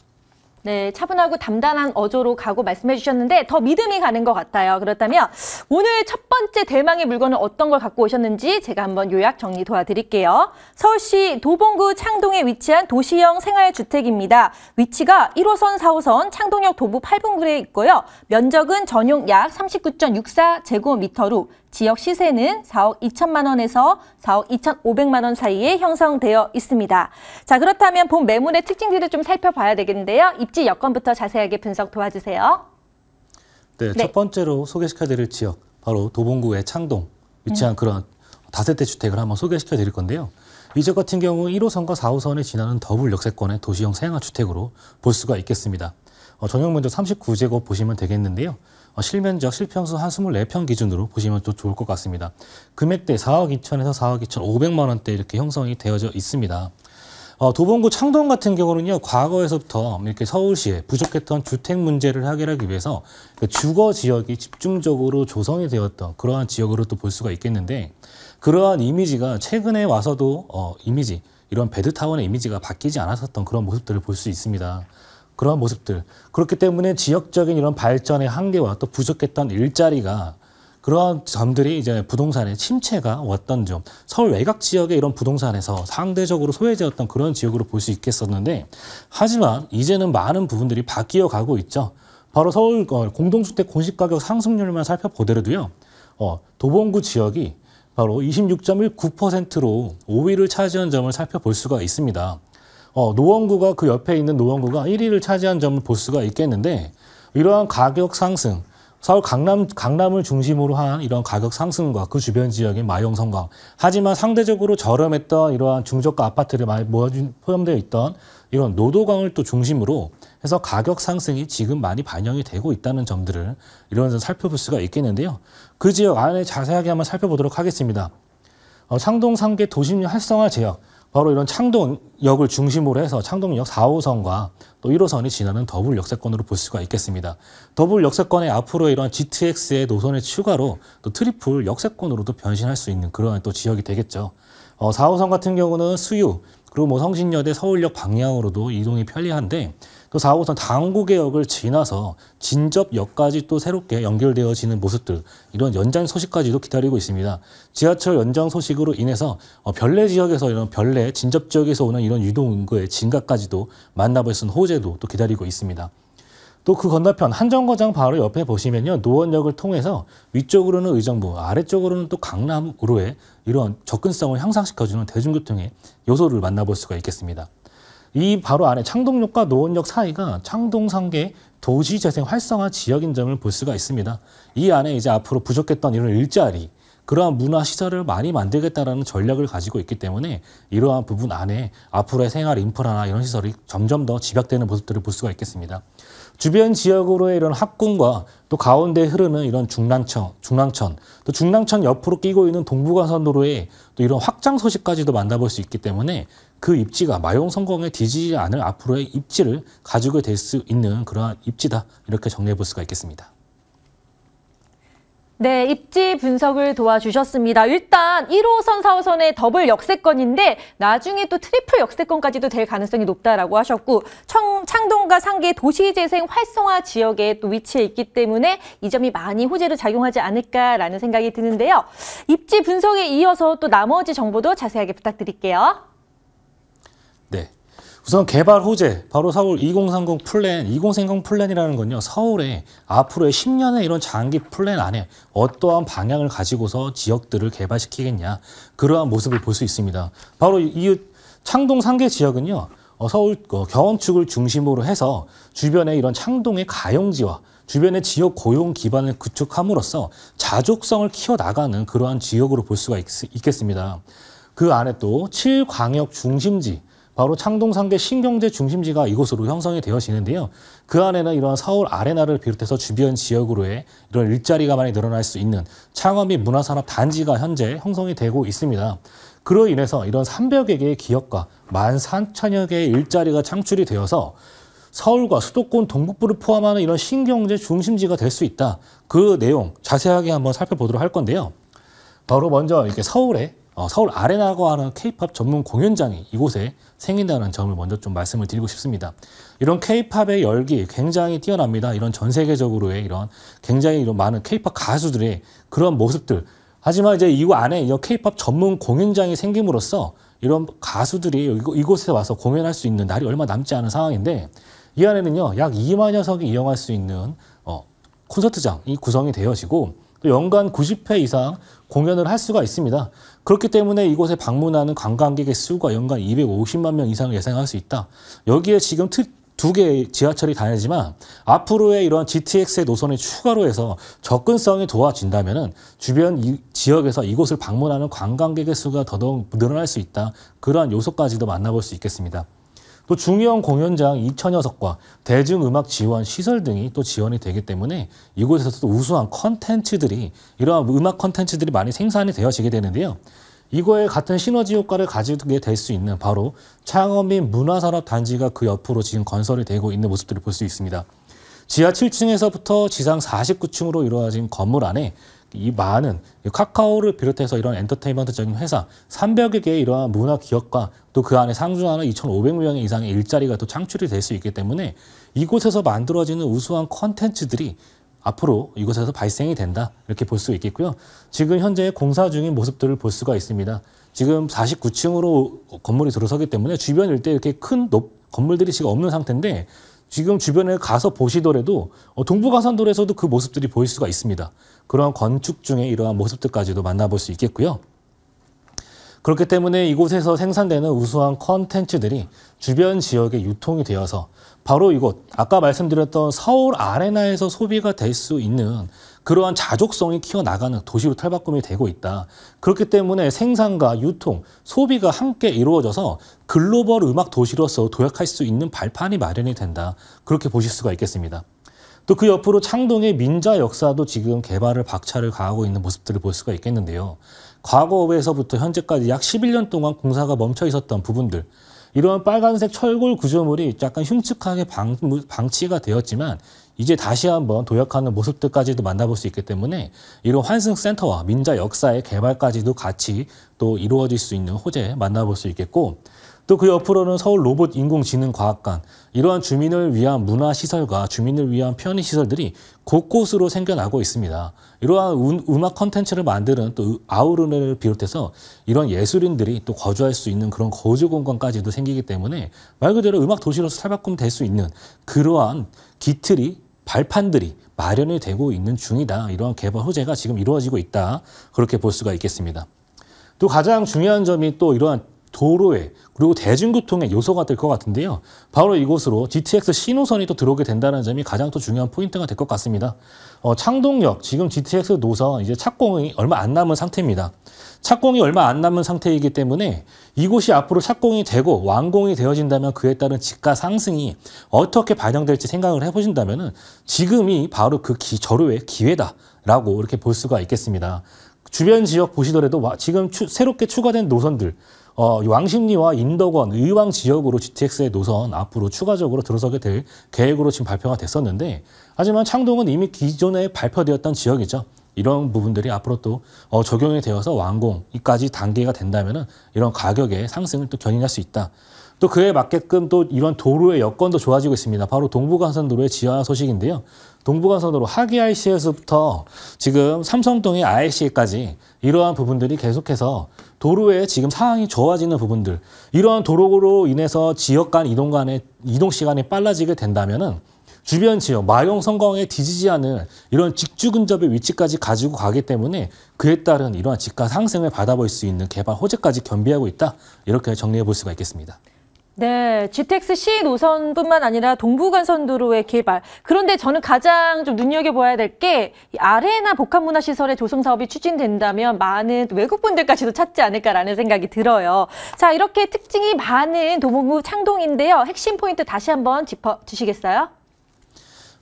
네, 차분하고 담담한 어조로 가고 말씀해 주셨는데 더 믿음이 가는 것 같아요. 그렇다면 오늘 첫 번째 대망의 물건은 어떤 걸 갖고 오셨는지 제가 한번 요약 정리 도와드릴게요. 서울시 도봉구 창동에 위치한 도시형 생활주택입니다. 위치가 1호선, 4호선 창동역 도부 8분구에 있고요. 면적은 전용 약 39.64제곱미터로 지역 시세는 4억 2천만 원에서 4억 2,500만 원 사이에 형성되어 있습니다. 자, 그렇다면 본 매물의 특징들을 좀 살펴봐야 되겠는데요. 입지 여건부터 자세하게 분석 도와주세요. 네, 첫 번째로 소개시켜드릴 지역, 바로 도봉구의 창동 위치한 그런 다세대 주택을 한번 소개시켜 드릴 건데요. 이 지역 같은 경우 1호선과 4호선에 지나는 더블 역세권의 도시형 생활주택으로 볼 수가 있겠습니다. 전용 면적 39제곱 보시면 되겠는데요. 실면적, 실평수 한 24평 기준으로 보시면 또 좋을 것 같습니다. 금액대 4억 2천에서 4억 2,500만 원대 이렇게 형성이 되어져 있습니다. 도봉구 창동 같은 경우는요, 과거에서부터 이렇게 서울시에 부족했던 주택 문제를 해결하기 위해서 주거 지역이 집중적으로 조성이 되었던 그러한 지역으로 또 볼 수가 있겠는데, 그러한 이미지가 최근에 와서도 이런 베드타운의 이미지가 바뀌지 않았었던 그런 모습들을 볼 수 있습니다. 그런 모습들. 그렇기 때문에 지역적인 이런 발전의 한계와 또 부족했던 일자리가, 그러한 점들이 이제 부동산의 침체가 왔던 점, 서울 외곽 지역의 이런 부동산에서 상대적으로 소외되었던 그런 지역으로 볼 수 있겠었는데, 하지만 이제는 많은 부분들이 바뀌어 가고 있죠. 바로 서울 공동주택 공시가격 상승률만 살펴보더라도요, 도봉구 지역이 바로 26.19%로 5위를 차지한 점을 살펴볼 수가 있습니다. 노원구가 그 옆에 있는 노원구가 1위를 차지한 점을 볼 수가 있겠는데, 이러한 가격 상승, 서울 강남을 중심으로 한 이런 가격 상승과 그 주변 지역인 마용 성강, 하지만 상대적으로 저렴했던 이러한 중저가 아파트를 많이 포함되어 있던 이런 노도강을 또 중심으로 해서 가격 상승이 지금 많이 반영이 되고 있다는 점들을 이런 살펴볼 수가 있겠는데요. 그 지역 안에 자세하게 한번 살펴보도록 하겠습니다. 창동 3개 도심 활성화 지역, 바로 이런 창동역을 중심으로 해서 창동역 4호선과 또 1호선이 지나는 더블 역세권으로 볼 수가 있겠습니다. 더블 역세권의 앞으로 이런 GTX의 노선의 추가로 또 트리플 역세권으로도 변신할 수 있는 그러한 또 지역이 되겠죠. 4호선 같은 경우는 수유, 그리고 성신여대 서울역 방향으로도 이동이 편리한데, 또 4호선 당구개역을 지나서 진접역까지 또 새롭게 연결되어지는 모습들, 이런 연장 소식까지도 기다리고 있습니다. 지하철 연장 소식으로 인해서 별내 지역에서 이런 별내 진접 지역에서 오는 이런 유동 인구의 증가까지도 만나볼 수 있는 호재도 또 기다리고 있습니다. 또 그 건너편 한정거장 바로 옆에 보시면요, 노원역을 통해서 위쪽으로는 의정부, 아래쪽으로는 또 강남으로의 이런 접근성을 향상시켜주는 대중교통의 요소를 만나볼 수가 있겠습니다. 이 바로 안에 창동역과 노원역 사이가 창동 3개 도시재생 활성화 지역인 점을 볼 수가 있습니다. 이 안에 이제 앞으로 부족했던 이런 일자리, 그러한 문화시설을 많이 만들겠다라는 전략을 가지고 있기 때문에 이러한 부분 안에 앞으로의 생활 인프라나 이런 시설이 점점 더 집약되는 모습들을 볼 수가 있겠습니다. 주변 지역으로의 이런 학군과 또 가운데 흐르는 이런 중랑천, 또 중랑천 옆으로 끼고 있는 동부간선도로의 또 이런 확장 소식까지도 만나볼 수 있기 때문에 그 입지가 마용성공에 뒤지지 않을 앞으로의 입지를 가지고 될 수 있는 그러한 입지다, 이렇게 정리해 볼 수가 있겠습니다. 네, 입지 분석을 도와주셨습니다. 일단 1호선, 4호선의 더블 역세권인데 나중에 또 트리플 역세권까지도 될 가능성이 높다라고 하셨고, 창동과 상계 도시재생 활성화 지역에 또 위치해 있기 때문에 이 점이 많이 호재로 작용하지 않을까라는 생각이 드는데요. 입지 분석에 이어서 또 나머지 정보도 자세하게 부탁드릴게요. 네. 우선 개발 호재, 바로 서울 2030 플랜, 2030 플랜이라는 건요, 서울의 앞으로의 10년의 이런 장기 플랜 안에 어떠한 방향을 가지고서 지역들을 개발시키겠냐, 그러한 모습을 볼 수 있습니다. 바로 이 창동 상계 지역은요, 서울 경원축을 중심으로 해서 주변의 이런 창동의 가용지와 주변의 지역 고용 기반을 구축함으로써 자족성을 키워나가는 그러한 지역으로 볼 수가 있겠습니다. 그 안에 또 7광역 중심지, 바로 창동 상계 신경제 중심지가 이곳으로 형성이 되어지는데요. 그 안에는 이런 서울 아레나를 비롯해서 주변 지역으로의 이런 일자리가 많이 늘어날 수 있는 창업 및 문화산업 단지가 현재 형성이 되고 있습니다. 그로 인해서 이런 300여 개의 기업과 14,000여 개의 일자리가 창출이 되어서 서울과 수도권 동북부를 포함하는 이런 신경제 중심지가 될 수 있다. 그 내용 자세하게 한번 살펴보도록 할 건데요. 바로 먼저 이렇게 서울의 서울 아레나고 하는 K-팝 전문 공연장이 이곳에 생긴다는 점을 먼저 좀 말씀을 드리고 싶습니다. 이런 K-팝의 열기 굉장히 뛰어납니다. 이런 전 세계적으로의 이런 굉장히 이런 많은 K-팝 가수들의 그런 모습들. 하지만 이제 이곳 안에 이 K-팝 전문 공연장이 생김으로써 이런 가수들이 이곳에 와서 공연할 수 있는 날이 얼마 남지 않은 상황인데 이 안에는요 약 2만여 석이 이용할 수 있는 콘서트장이 구성이 되어지고 또 연간 90회 이상 공연을 할 수가 있습니다. 그렇기 때문에 이곳에 방문하는 관광객의 수가 연간 250만 명 이상을 예상할 수 있다. 여기에 지금 두 개의 지하철이 다니지만 앞으로의 이런 GTX의 노선이 추가로 해서 접근성이 도와진다면은 주변 지역에서 이곳을 방문하는 관광객의 수가 더더욱 늘어날 수 있다. 그러한 요소까지도 만나볼 수 있겠습니다. 또 중형 공연장 2천여 석과 대중음악 지원 시설 등이 또 지원이 되기 때문에 이곳에서도 우수한 컨텐츠들이 이러한 음악 컨텐츠들이 많이 생산이 되어지게 되는데요. 이거에 같은 시너지 효과를 가지게 될 수 있는 바로 창업민 문화산업단지가 그 옆으로 지금 건설이 되고 있는 모습들을 볼 수 있습니다. 지하 7층에서부터 지상 49층으로 이루어진 건물 안에 이 많은 카카오를 비롯해서 이런 엔터테인먼트적인 회사 300여 개의 이러한 문화 기업과 또 그 안에 상주하는 2,500명 이상의 일자리가 또 창출이 될 수 있기 때문에 이곳에서 만들어지는 우수한 컨텐츠들이 앞으로 이곳에서 발생이 된다 이렇게 볼 수 있겠고요. 지금 현재 공사 중인 모습들을 볼 수가 있습니다. 지금 49층으로 건물이 들어서기 때문에 주변 일대에 이렇게 큰 건물들이 지금 없는 상태인데 지금 주변에 가서 보시더라도 동부가산도로에서도 그 모습들이 보일 수가 있습니다. 그런 건축 중에 이러한 모습들까지도 만나볼 수 있겠고요. 그렇기 때문에 이곳에서 생산되는 우수한 컨텐츠들이 주변 지역에 유통이 되어서 바로 이곳 아까 말씀드렸던 서울 아레나에서 소비가 될 수 있는 그러한 자족성이 키워나가는 도시로 탈바꿈이 되고 있다. 그렇기 때문에 생산과 유통, 소비가 함께 이루어져서 글로벌 음악 도시로서 도약할 수 있는 발판이 마련이 된다. 그렇게 보실 수가 있겠습니다. 또 그 옆으로 창동의 민자 역사도 지금 개발을 박차를 가하고 있는 모습들을 볼 수가 있겠는데요. 과거에서부터 현재까지 약 11년 동안 공사가 멈춰 있었던 부분들, 이런 빨간색 철골 구조물이 약간 흉측하게 방치가 되었지만 이제 다시 한번 도약하는 모습들까지도 만나볼 수 있기 때문에 이런 환승센터와 민자 역사의 개발까지도 같이 또 이루어질 수 있는 호재 만나볼 수 있겠고 또 그 옆으로는 서울 로봇 인공지능과학관 이러한 주민을 위한 문화시설과 주민을 위한 편의시설들이 곳곳으로 생겨나고 있습니다. 이러한 음악 컨텐츠를 만드는 또 아우르네를 비롯해서 이런 예술인들이 또 거주할 수 있는 그런 거주 공간까지도 생기기 때문에 말 그대로 음악 도시로서 탈바꿈 될 수 있는 그러한 기틀이 발판들이 마련이 되고 있는 중이다. 이러한 개발 호재가 지금 이루어지고 있다. 그렇게 볼 수가 있겠습니다. 또 가장 중요한 점이 또 이러한 도로에 그리고 대중교통의 요소가 될 것 같은데요. 바로 이곳으로 GTX 신호선이 또 들어오게 된다는 점이 가장 또 중요한 포인트가 될 것 같습니다. 창동역 지금 GTX 노선 이제 착공이 얼마 안 남은 상태입니다. 착공이 얼마 안 남은 상태이기 때문에 이곳이 앞으로 착공이 되고 완공이 되어진다면 그에 따른 집가 상승이 어떻게 반영될지 생각을 해보신다면은 지금이 바로 그 절호의 기회다라고 이렇게 볼 수가 있겠습니다. 주변 지역 보시더라도 지금 새롭게 추가된 노선들 왕십리와 인덕원, 의왕 지역으로 GTX의 노선 앞으로 추가적으로 들어서게 될 계획으로 지금 발표가 됐었는데 하지만 창동은 이미 기존에 발표되었던 지역이죠. 이런 부분들이 앞으로 또 적용이 되어서 완공까지 단계가 된다면은 이런 가격의 상승을 또 견인할 수 있다. 또 그에 맞게끔 또 이런 도로의 여건도 좋아지고 있습니다. 바로 동부간선도로의 지하 소식인데요. 동부간선도로 하기 IC에서부터 지금 삼성동의 IC까지 이러한 부분들이 계속해서 도로에 지금 상황이 좋아지는 부분들, 이러한 도로로 인해서 지역 간 이동 시간이 빨라지게 된다면은 주변 지역, 마용 성광에 뒤지지 않은 이런 직주 근접의 위치까지 가지고 가기 때문에 그에 따른 이러한 집가 상승을 받아볼 수 있는 개발 호재까지 겸비하고 있다. 이렇게 정리해 볼 수가 있겠습니다. 네, GTX C 노선뿐만 아니라 동부간선도로의 개발. 그런데 저는 가장 좀 눈여겨봐야 될 게 아레나 복합문화시설의 조성 사업이 추진된다면 많은 외국분들까지도 찾지 않을까라는 생각이 들어요. 자, 이렇게 특징이 많은 도봉구 창동인데요. 핵심 포인트 다시 한번 짚어주시겠어요?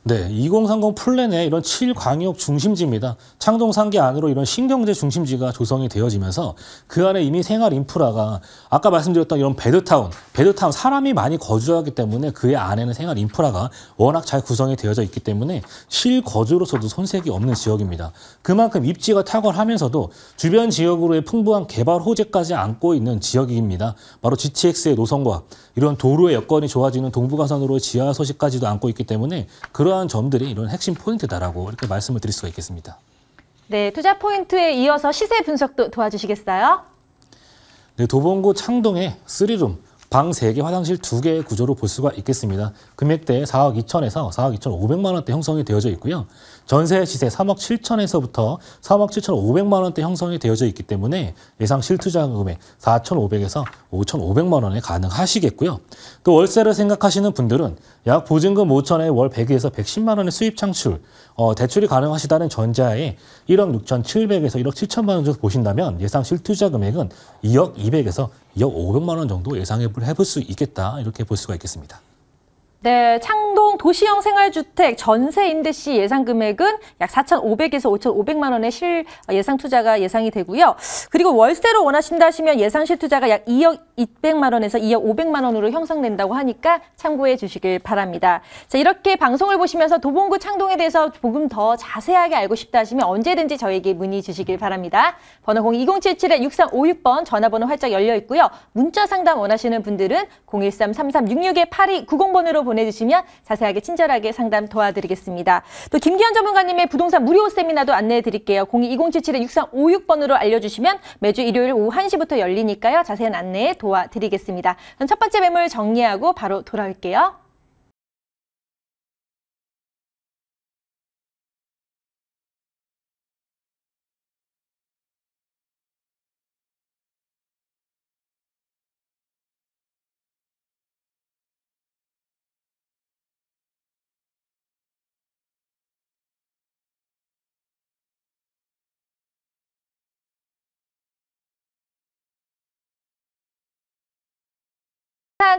네, 2030 플랜의 이런 7광역 중심지입니다. 창동 3개 안으로 이런 신경제 중심지가 조성이 되어지면서 그 안에 이미 생활 인프라가 아까 말씀드렸던 이런 베드타운 사람이 많이 거주하기 때문에 그의 안에는 생활 인프라가 워낙 잘 구성이 되어져 있기 때문에 실거주로서도 손색이 없는 지역입니다. 그만큼 입지가 탁월하면서도 주변 지역으로의 풍부한 개발 호재까지 안고 있는 지역입니다. 바로 GTX의 노선과 이런 도로의 여건이 좋아지는 동부가선으로의 지하 소식까지도 안고 있기 때문에 그러한 점들이 이런 핵심 포인트다라고 이렇게 말씀을 드릴 수가 있겠습니다. 네, 투자 포인트에 이어서 시세 분석도 도와주시겠어요? 네, 도봉구 창동의 3룸, 방 3개, 화장실 2개의 구조로 볼 수가 있겠습니다. 금액대 4억 2천에서 4억 2,500만 원대 형성이 되어져 있고요. 전세 시세 3억 7천에서부터 3억 7,500만 원대 형성이 되어져 있기 때문에 예상 실투자 금액 4,500에서 5,500만 원에 가능하시겠고요. 또 월세를 생각하시는 분들은 약 보증금 5천에 월 100에서 110만 원의 수입 창출, 대출이 가능하시다는 전자에 1억 6,700에서 1억 7천만 원 정도 보신다면 예상 실투자 금액은 2억 200에서 2억 500만 원 정도 예상해볼 수 있겠다, 이렇게 볼 수가 있겠습니다. 네, 창동 도시형 생활주택 전세 임대시 예상 금액은 약 4,500에서 5,500만 원의 예상 투자가 예상이 되고요. 그리고 월세로 원하신다 하시면 예상 실투자가 약 2억 200만 원에서 2억 500만 원으로 형성된다고 하니까 참고해 주시길 바랍니다. 자, 이렇게 방송을 보시면서 도봉구 창동에 대해서 조금 더 자세하게 알고 싶다 하시면 언제든지 저에게 문의 주시길 바랍니다. 번호 02077-6356번 전화번호 활짝 열려 있고요. 문자 상담 원하시는 분들은 013-3366-8290번으로 보내주시면 자세하게 친절하게 상담 도와드리겠습니다. 또 김기현 전문가님의 부동산 무료 세미나도 안내해 드릴게요. 02077-6356번으로 알려주시면 매주 일요일 오후 1시부터 열리니까요. 자세한 안내 도와드리겠습니다. 그럼 첫 번째 매물 정리하고 바로 돌아올게요.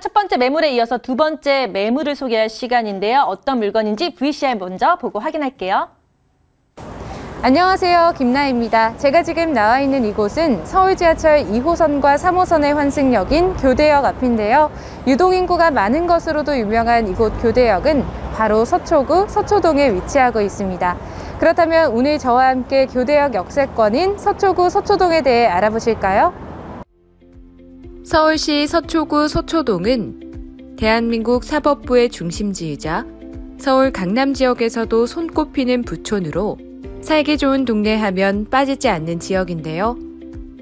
첫 번째 매물에 이어서 두 번째 매물을 소개할 시간인데요. 어떤 물건인지 VCR 먼저 보고 확인할게요. 안녕하세요. 김나입니다. 제가 지금 나와 있는 이곳은 서울 지하철 2호선과 3호선의 환승역인 교대역 앞인데요. 유동인구가 많은 것으로도 유명한 이곳 교대역은 바로 서초구 서초동에 위치하고 있습니다. 그렇다면 오늘 저와 함께 교대역 역세권인 서초구 서초동에 대해 알아보실까요? 서울시 서초구 서초동은 대한민국 사법부의 중심지이자 서울 강남 지역에서도 손꼽히는 부촌으로 살기 좋은 동네 하면 빠지지 않는 지역인데요.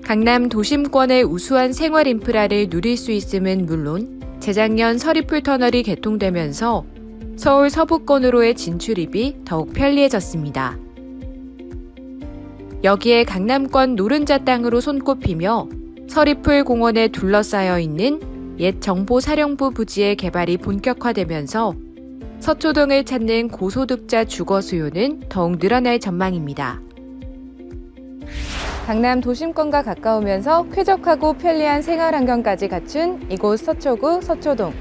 강남 도심권의 우수한 생활 인프라를 누릴 수 있음은 물론 재작년 서리풀 터널이 개통되면서 서울 서부권으로의 진출입이 더욱 편리해졌습니다. 여기에 강남권 노른자 땅으로 손꼽히며 서리풀 공원에 둘러싸여 있는 옛 정보사령부 부지의 개발이 본격화되면서 서초동을 찾는 고소득자 주거 수요는 더욱 늘어날 전망입니다. 강남 도심권과 가까우면서 쾌적하고 편리한 생활 환경까지 갖춘 이곳 서초구 서초동.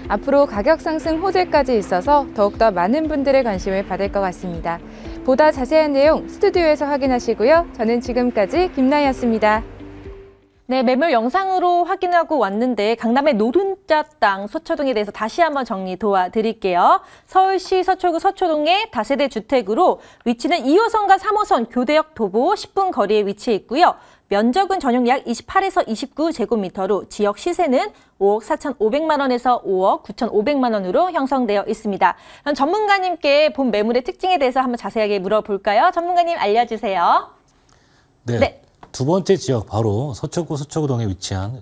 앞으로 가격 상승 호재까지 있어서 더욱더 많은 분들의 관심을 받을 것 같습니다. 보다 자세한 내용 스튜디오에서 확인하시고요. 저는 지금까지 김나희였습니다. 네, 매물 영상으로 확인하고 왔는데 강남의 노른자 땅 서초동에 대해서 다시 한번 정리 도와드릴게요. 서울시 서초구 서초동의 다세대 주택으로 위치는 2호선과 3호선 교대역 도보 10분 거리에 위치해 있고요. 면적은 전용 약 28에서 29제곱미터로 지역 시세는 5억 4,500만 원에서 5억 9,500만 원으로 형성되어 있습니다. 그럼 전문가님께 본 매물의 특징에 대해서 한번 자세하게 물어볼까요? 전문가님 알려주세요. 네. 두 번째 지역 바로 서초구 서초동에 위치한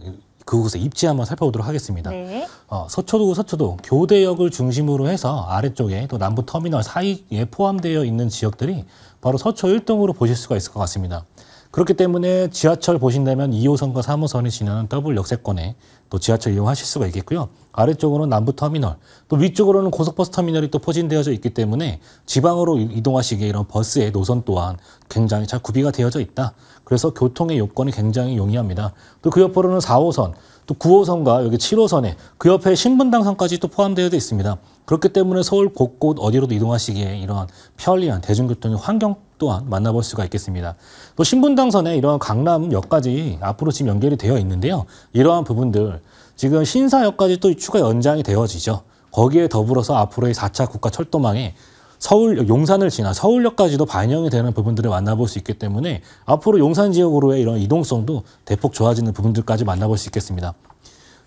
그곳의 입지 한번 살펴보도록 하겠습니다. 네. 서초구 서초동 교대역을 중심으로 해서 아래쪽에 또 남부 터미널 사이에 포함되어 있는 지역들이 바로 서초 1동으로 보실 수가 있을 것 같습니다. 그렇기 때문에 지하철 보신다면 2호선과 3호선이 지나는 더블 역세권에 또 지하철 이용하실 수가 있겠고요. 아래쪽으로는 남부터미널, 또 위쪽으로는 고속버스 터미널이 또 포진되어져 있기 때문에 지방으로 이동하시기에 이런 버스의 노선 또한 굉장히 잘 구비가 되어져 있다. 그래서 교통의 요건이 굉장히 용이합니다. 또 그 옆으로는 4호선, 또 9호선과 여기 7호선에 그 옆에 신분당선까지 또 포함되어 있습니다. 그렇기 때문에 서울 곳곳 어디로도 이동하시기에 이러한 편리한 대중교통의 환경 또한 만나볼 수가 있겠습니다. 또 신분당선에 이러한 강남역까지 앞으로 지금 연결이 되어 있는데요. 이러한 부분들 지금 신사역까지 또 추가 연장이 되어지죠. 거기에 더불어서 앞으로의 4차 국가철도망에 서울 용산을 지나 서울역까지도 반영이 되는 부분들을 만나볼 수 있기 때문에 앞으로 용산 지역으로의 이런 이동성도 대폭 좋아지는 부분들까지 만나볼 수 있겠습니다.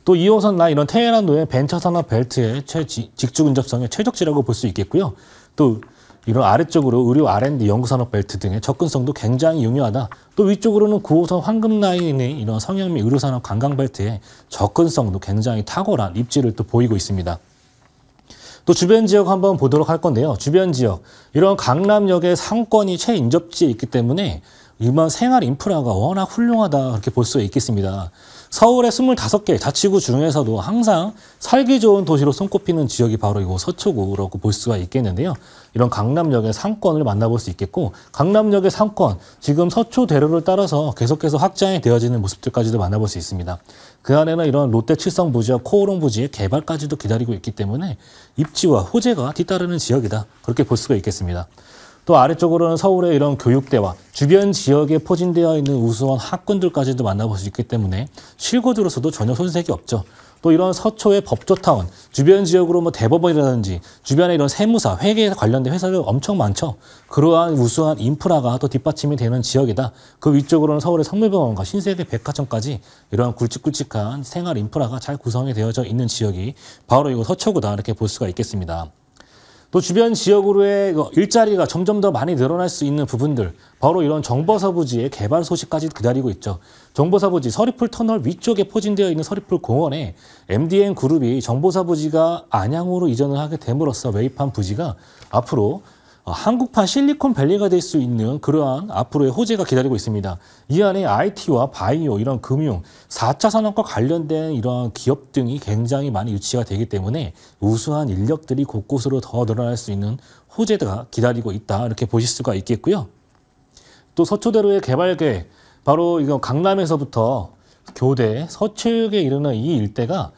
또 2호선 라인 이런 테헤란도의 벤처산업 벨트의 직주 근접성의 최적지라고 볼 수 있겠고요. 또 이런 아래쪽으로 의료 R&D 연구산업 벨트 등의 접근성도 굉장히 유효하다. 또 위쪽으로는 9호선 황금 라인의 이런 성형 및 의료산업 관광 벨트의 접근성도 굉장히 탁월한 입지를 또 보이고 있습니다. 또 주변 지역 한번 보도록 할 건데요. 주변 지역, 이런 강남역의 상권이 최인접지에 있기 때문에 이번 생활 인프라가 워낙 훌륭하다 그렇게 볼 수 있겠습니다. 서울의 25개 자치구 중에서도 항상 살기 좋은 도시로 손꼽히는 지역이 바로 이곳 서초구라고 볼 수가 있겠는데요. 이런 강남역의 상권을 만나볼 수 있겠고, 강남역의 상권, 지금 서초대로를 따라서 계속해서 확장이 되어지는 모습들까지도 만나볼 수 있습니다. 그 안에는 이런 롯데 칠성부지와 코오롱 부지의 개발까지도 기다리고 있기 때문에 입지와 호재가 뒤따르는 지역이다. 그렇게 볼 수가 있겠습니다. 또 아래쪽으로는 서울의 이런 교육대와 주변 지역에 포진되어 있는 우수한 학군들까지도 만나볼 수 있기 때문에 실거주로서도 전혀 손색이 없죠. 또 이런 서초의 법조타운, 주변 지역으로 뭐 대법원이라든지 주변에 이런 세무사, 회계에 관련된 회사들 엄청 많죠. 그러한 우수한 인프라가 또 뒷받침이 되는 지역이다. 그 위쪽으로는 서울의 성모병원과 신세계 백화점까지 이러한 굵직굵직한 생활 인프라가 잘 구성이 되어져 있는 지역이 바로 이거 서초구다 이렇게 볼 수가 있겠습니다. 또 주변 지역으로의 일자리가 점점 더 많이 늘어날 수 있는 부분들, 바로 이런 정보서부지의 개발 소식까지 기다리고 있죠. 정보서부지 서리풀 터널 위쪽에 포진되어 있는 서리풀 공원에 MDN 그룹이 정보서부지가 안양으로 이전을 하게 됨으로써 매입한 부지가 앞으로 한국판 실리콘밸리가 될 수 있는 그러한 앞으로의 호재가 기다리고 있습니다. 이 안에 IT와 바이오, 이런 금융, 4차 산업과 관련된 이러한 기업 등이 굉장히 많이 유치가 되기 때문에 우수한 인력들이 곳곳으로 더 늘어날 수 있는 호재가 기다리고 있다. 이렇게 보실 수가 있겠고요. 또 서초대로의 개발 계획, 바로 이거 강남에서부터 교대, 서초역에 이르는 이 일대가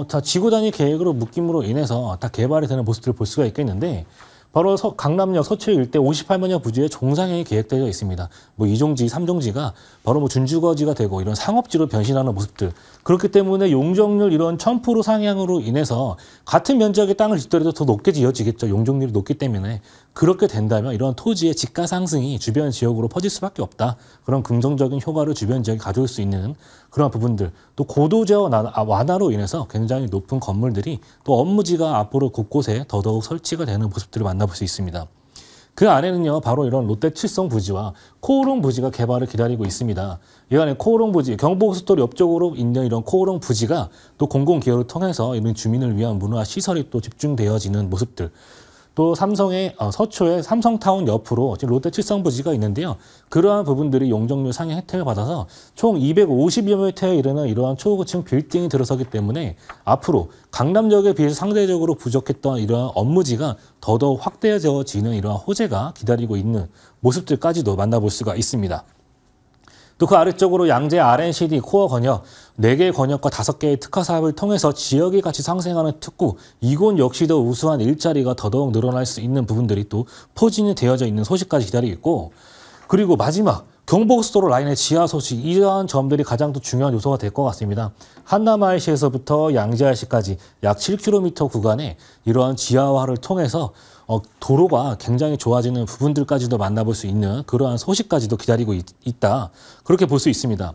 다 지구단위 계획으로 묶임으로 인해서 다 개발이 되는 모습들을 볼 수가 있겠는데, 바로 강남역 서초 일대 58만여 부지의 종상형이 계획되어 있습니다. 뭐 2종지, 3종지가 바로 뭐 준주거지가 되고 이런 상업지로 변신하는 모습들. 그렇기 때문에 용적률 이런 1000% 상향으로 인해서 같은 면적의 땅을 짓더라도 더 높게 지어지겠죠. 용적률이 높기 때문에. 그렇게 된다면 이런 토지의 지가 상승이 주변 지역으로 퍼질 수밖에 없다. 그런 긍정적인 효과를 주변 지역이 가져올 수 있는 그런 부분들. 또 고도제어 완화로 인해서 굉장히 높은 건물들이 또 업무지가 앞으로 곳곳에 더더욱 설치가 되는 모습들을 만나볼 수 있습니다. 그 안에는요, 바로 이런 롯데 칠성 부지와 코오롱 부지가 개발을 기다리고 있습니다. 이 안에 코오롱 부지, 경부고속도로 옆쪽으로 있는 이런 코오롱 부지가 또 공공기여를 통해서 이런 주민을 위한 문화 시설이 또 집중되어지는 모습들. 또 삼성의 서초의 삼성타운 옆으로 지금 롯데 칠성부지가 있는데요. 그러한 부분들이 용적률 상향 혜택을 받아서 총 250여 m에 이르는 이러한 초고층 빌딩이 들어서기 때문에 앞으로 강남역에 비해서 상대적으로 부족했던 이러한 업무지가 더더욱 확대해지는 이러한 호재가 기다리고 있는 모습들까지도 만나볼 수가 있습니다. 또 그 아래쪽으로 양재 R&CD 코어 권역, 4개의 권역과 5개의 특화 사업을 통해서 지역의 가치 상승하는 특구, 이곳 역시도 우수한 일자리가 더더욱 늘어날 수 있는 부분들이 또 포진이 되어져 있는 소식까지 기다리고 있고, 그리고 마지막 경부고속도로 라인의 지하 소식, 이러한 점들이 가장 또 중요한 요소가 될 것 같습니다. 한남IC에서부터 양재IC까지 약 7km 구간에 이러한 지하화를 통해서 도로가 굉장히 좋아지는 부분들까지도 만나볼 수 있는 그러한 소식까지도 기다리고 있다. 그렇게 볼 수 있습니다.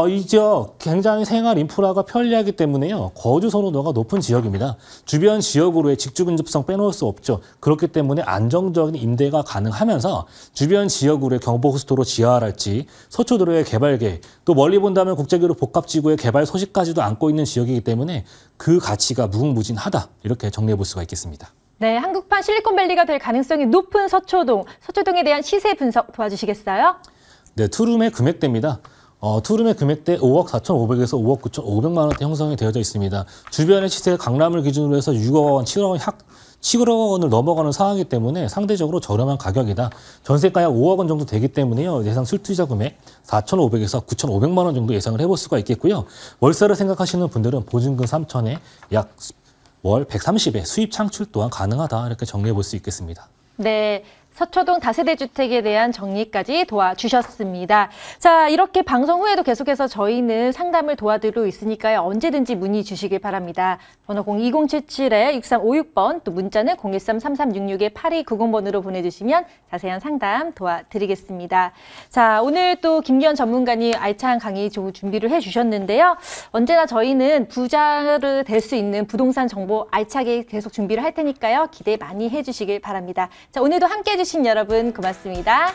이 지역 굉장히 생활 인프라가 편리하기 때문에요. 거주 선호도가 높은 지역입니다. 주변 지역으로의 직주 근접성 빼놓을 수 없죠. 그렇기 때문에 안정적인 임대가 가능하면서 주변 지역으로의 경부고속도로 지하랄지 서초도로의 개발 계획, 또 멀리 본다면 국제교류 복합지구의 개발 소식까지도 안고 있는 지역이기 때문에 그 가치가 무궁무진하다. 이렇게 정리해 볼 수가 있겠습니다. 네, 한국판 실리콘밸리가 될 가능성이 높은 서초동에 대한 시세 분석 도와주시겠어요? 네, 투룸의 금액대입니다. 투룸의 금액대 5억 4,500에서 5억 9,500만 원대 형성이 되어져 있습니다. 주변의 시세 강남을 기준으로 해서 6억 원, 7억 원 7억 원을 넘어가는 상황이기 때문에 상대적으로 저렴한 가격이다. 전세가 약 5억 원 정도 되기 때문에요. 예상 실투자 금액 4,500에서 9,500만 원 정도 예상을 해볼 수가 있겠고요. 월세를 생각하시는 분들은 보증금 3천에 약 월 130에 수입 창출 또한 가능하다. 이렇게 정리해 볼 수 있겠습니다. 네. 서초동 다세대 주택에 대한 정리까지 도와주셨습니다. 자, 이렇게 방송 후에도 계속해서 저희는 상담을 도와드리고 있으니까요. 언제든지 문의 주시길 바랍니다. 번호 02077-6356번, 또 문자는 013-3366-8290번으로 보내주시면 자세한 상담 도와드리겠습니다. 자, 오늘 또 김기현 전문가님 알찬 강의 준비를 해주셨는데요. 언제나 저희는 부자를 될 수 있는 부동산 정보 알차게 계속 준비를 할 테니까요. 기대 많이 해주시길 바랍니다. 자, 오늘도 함께해 주신 여러분 고맙습니다.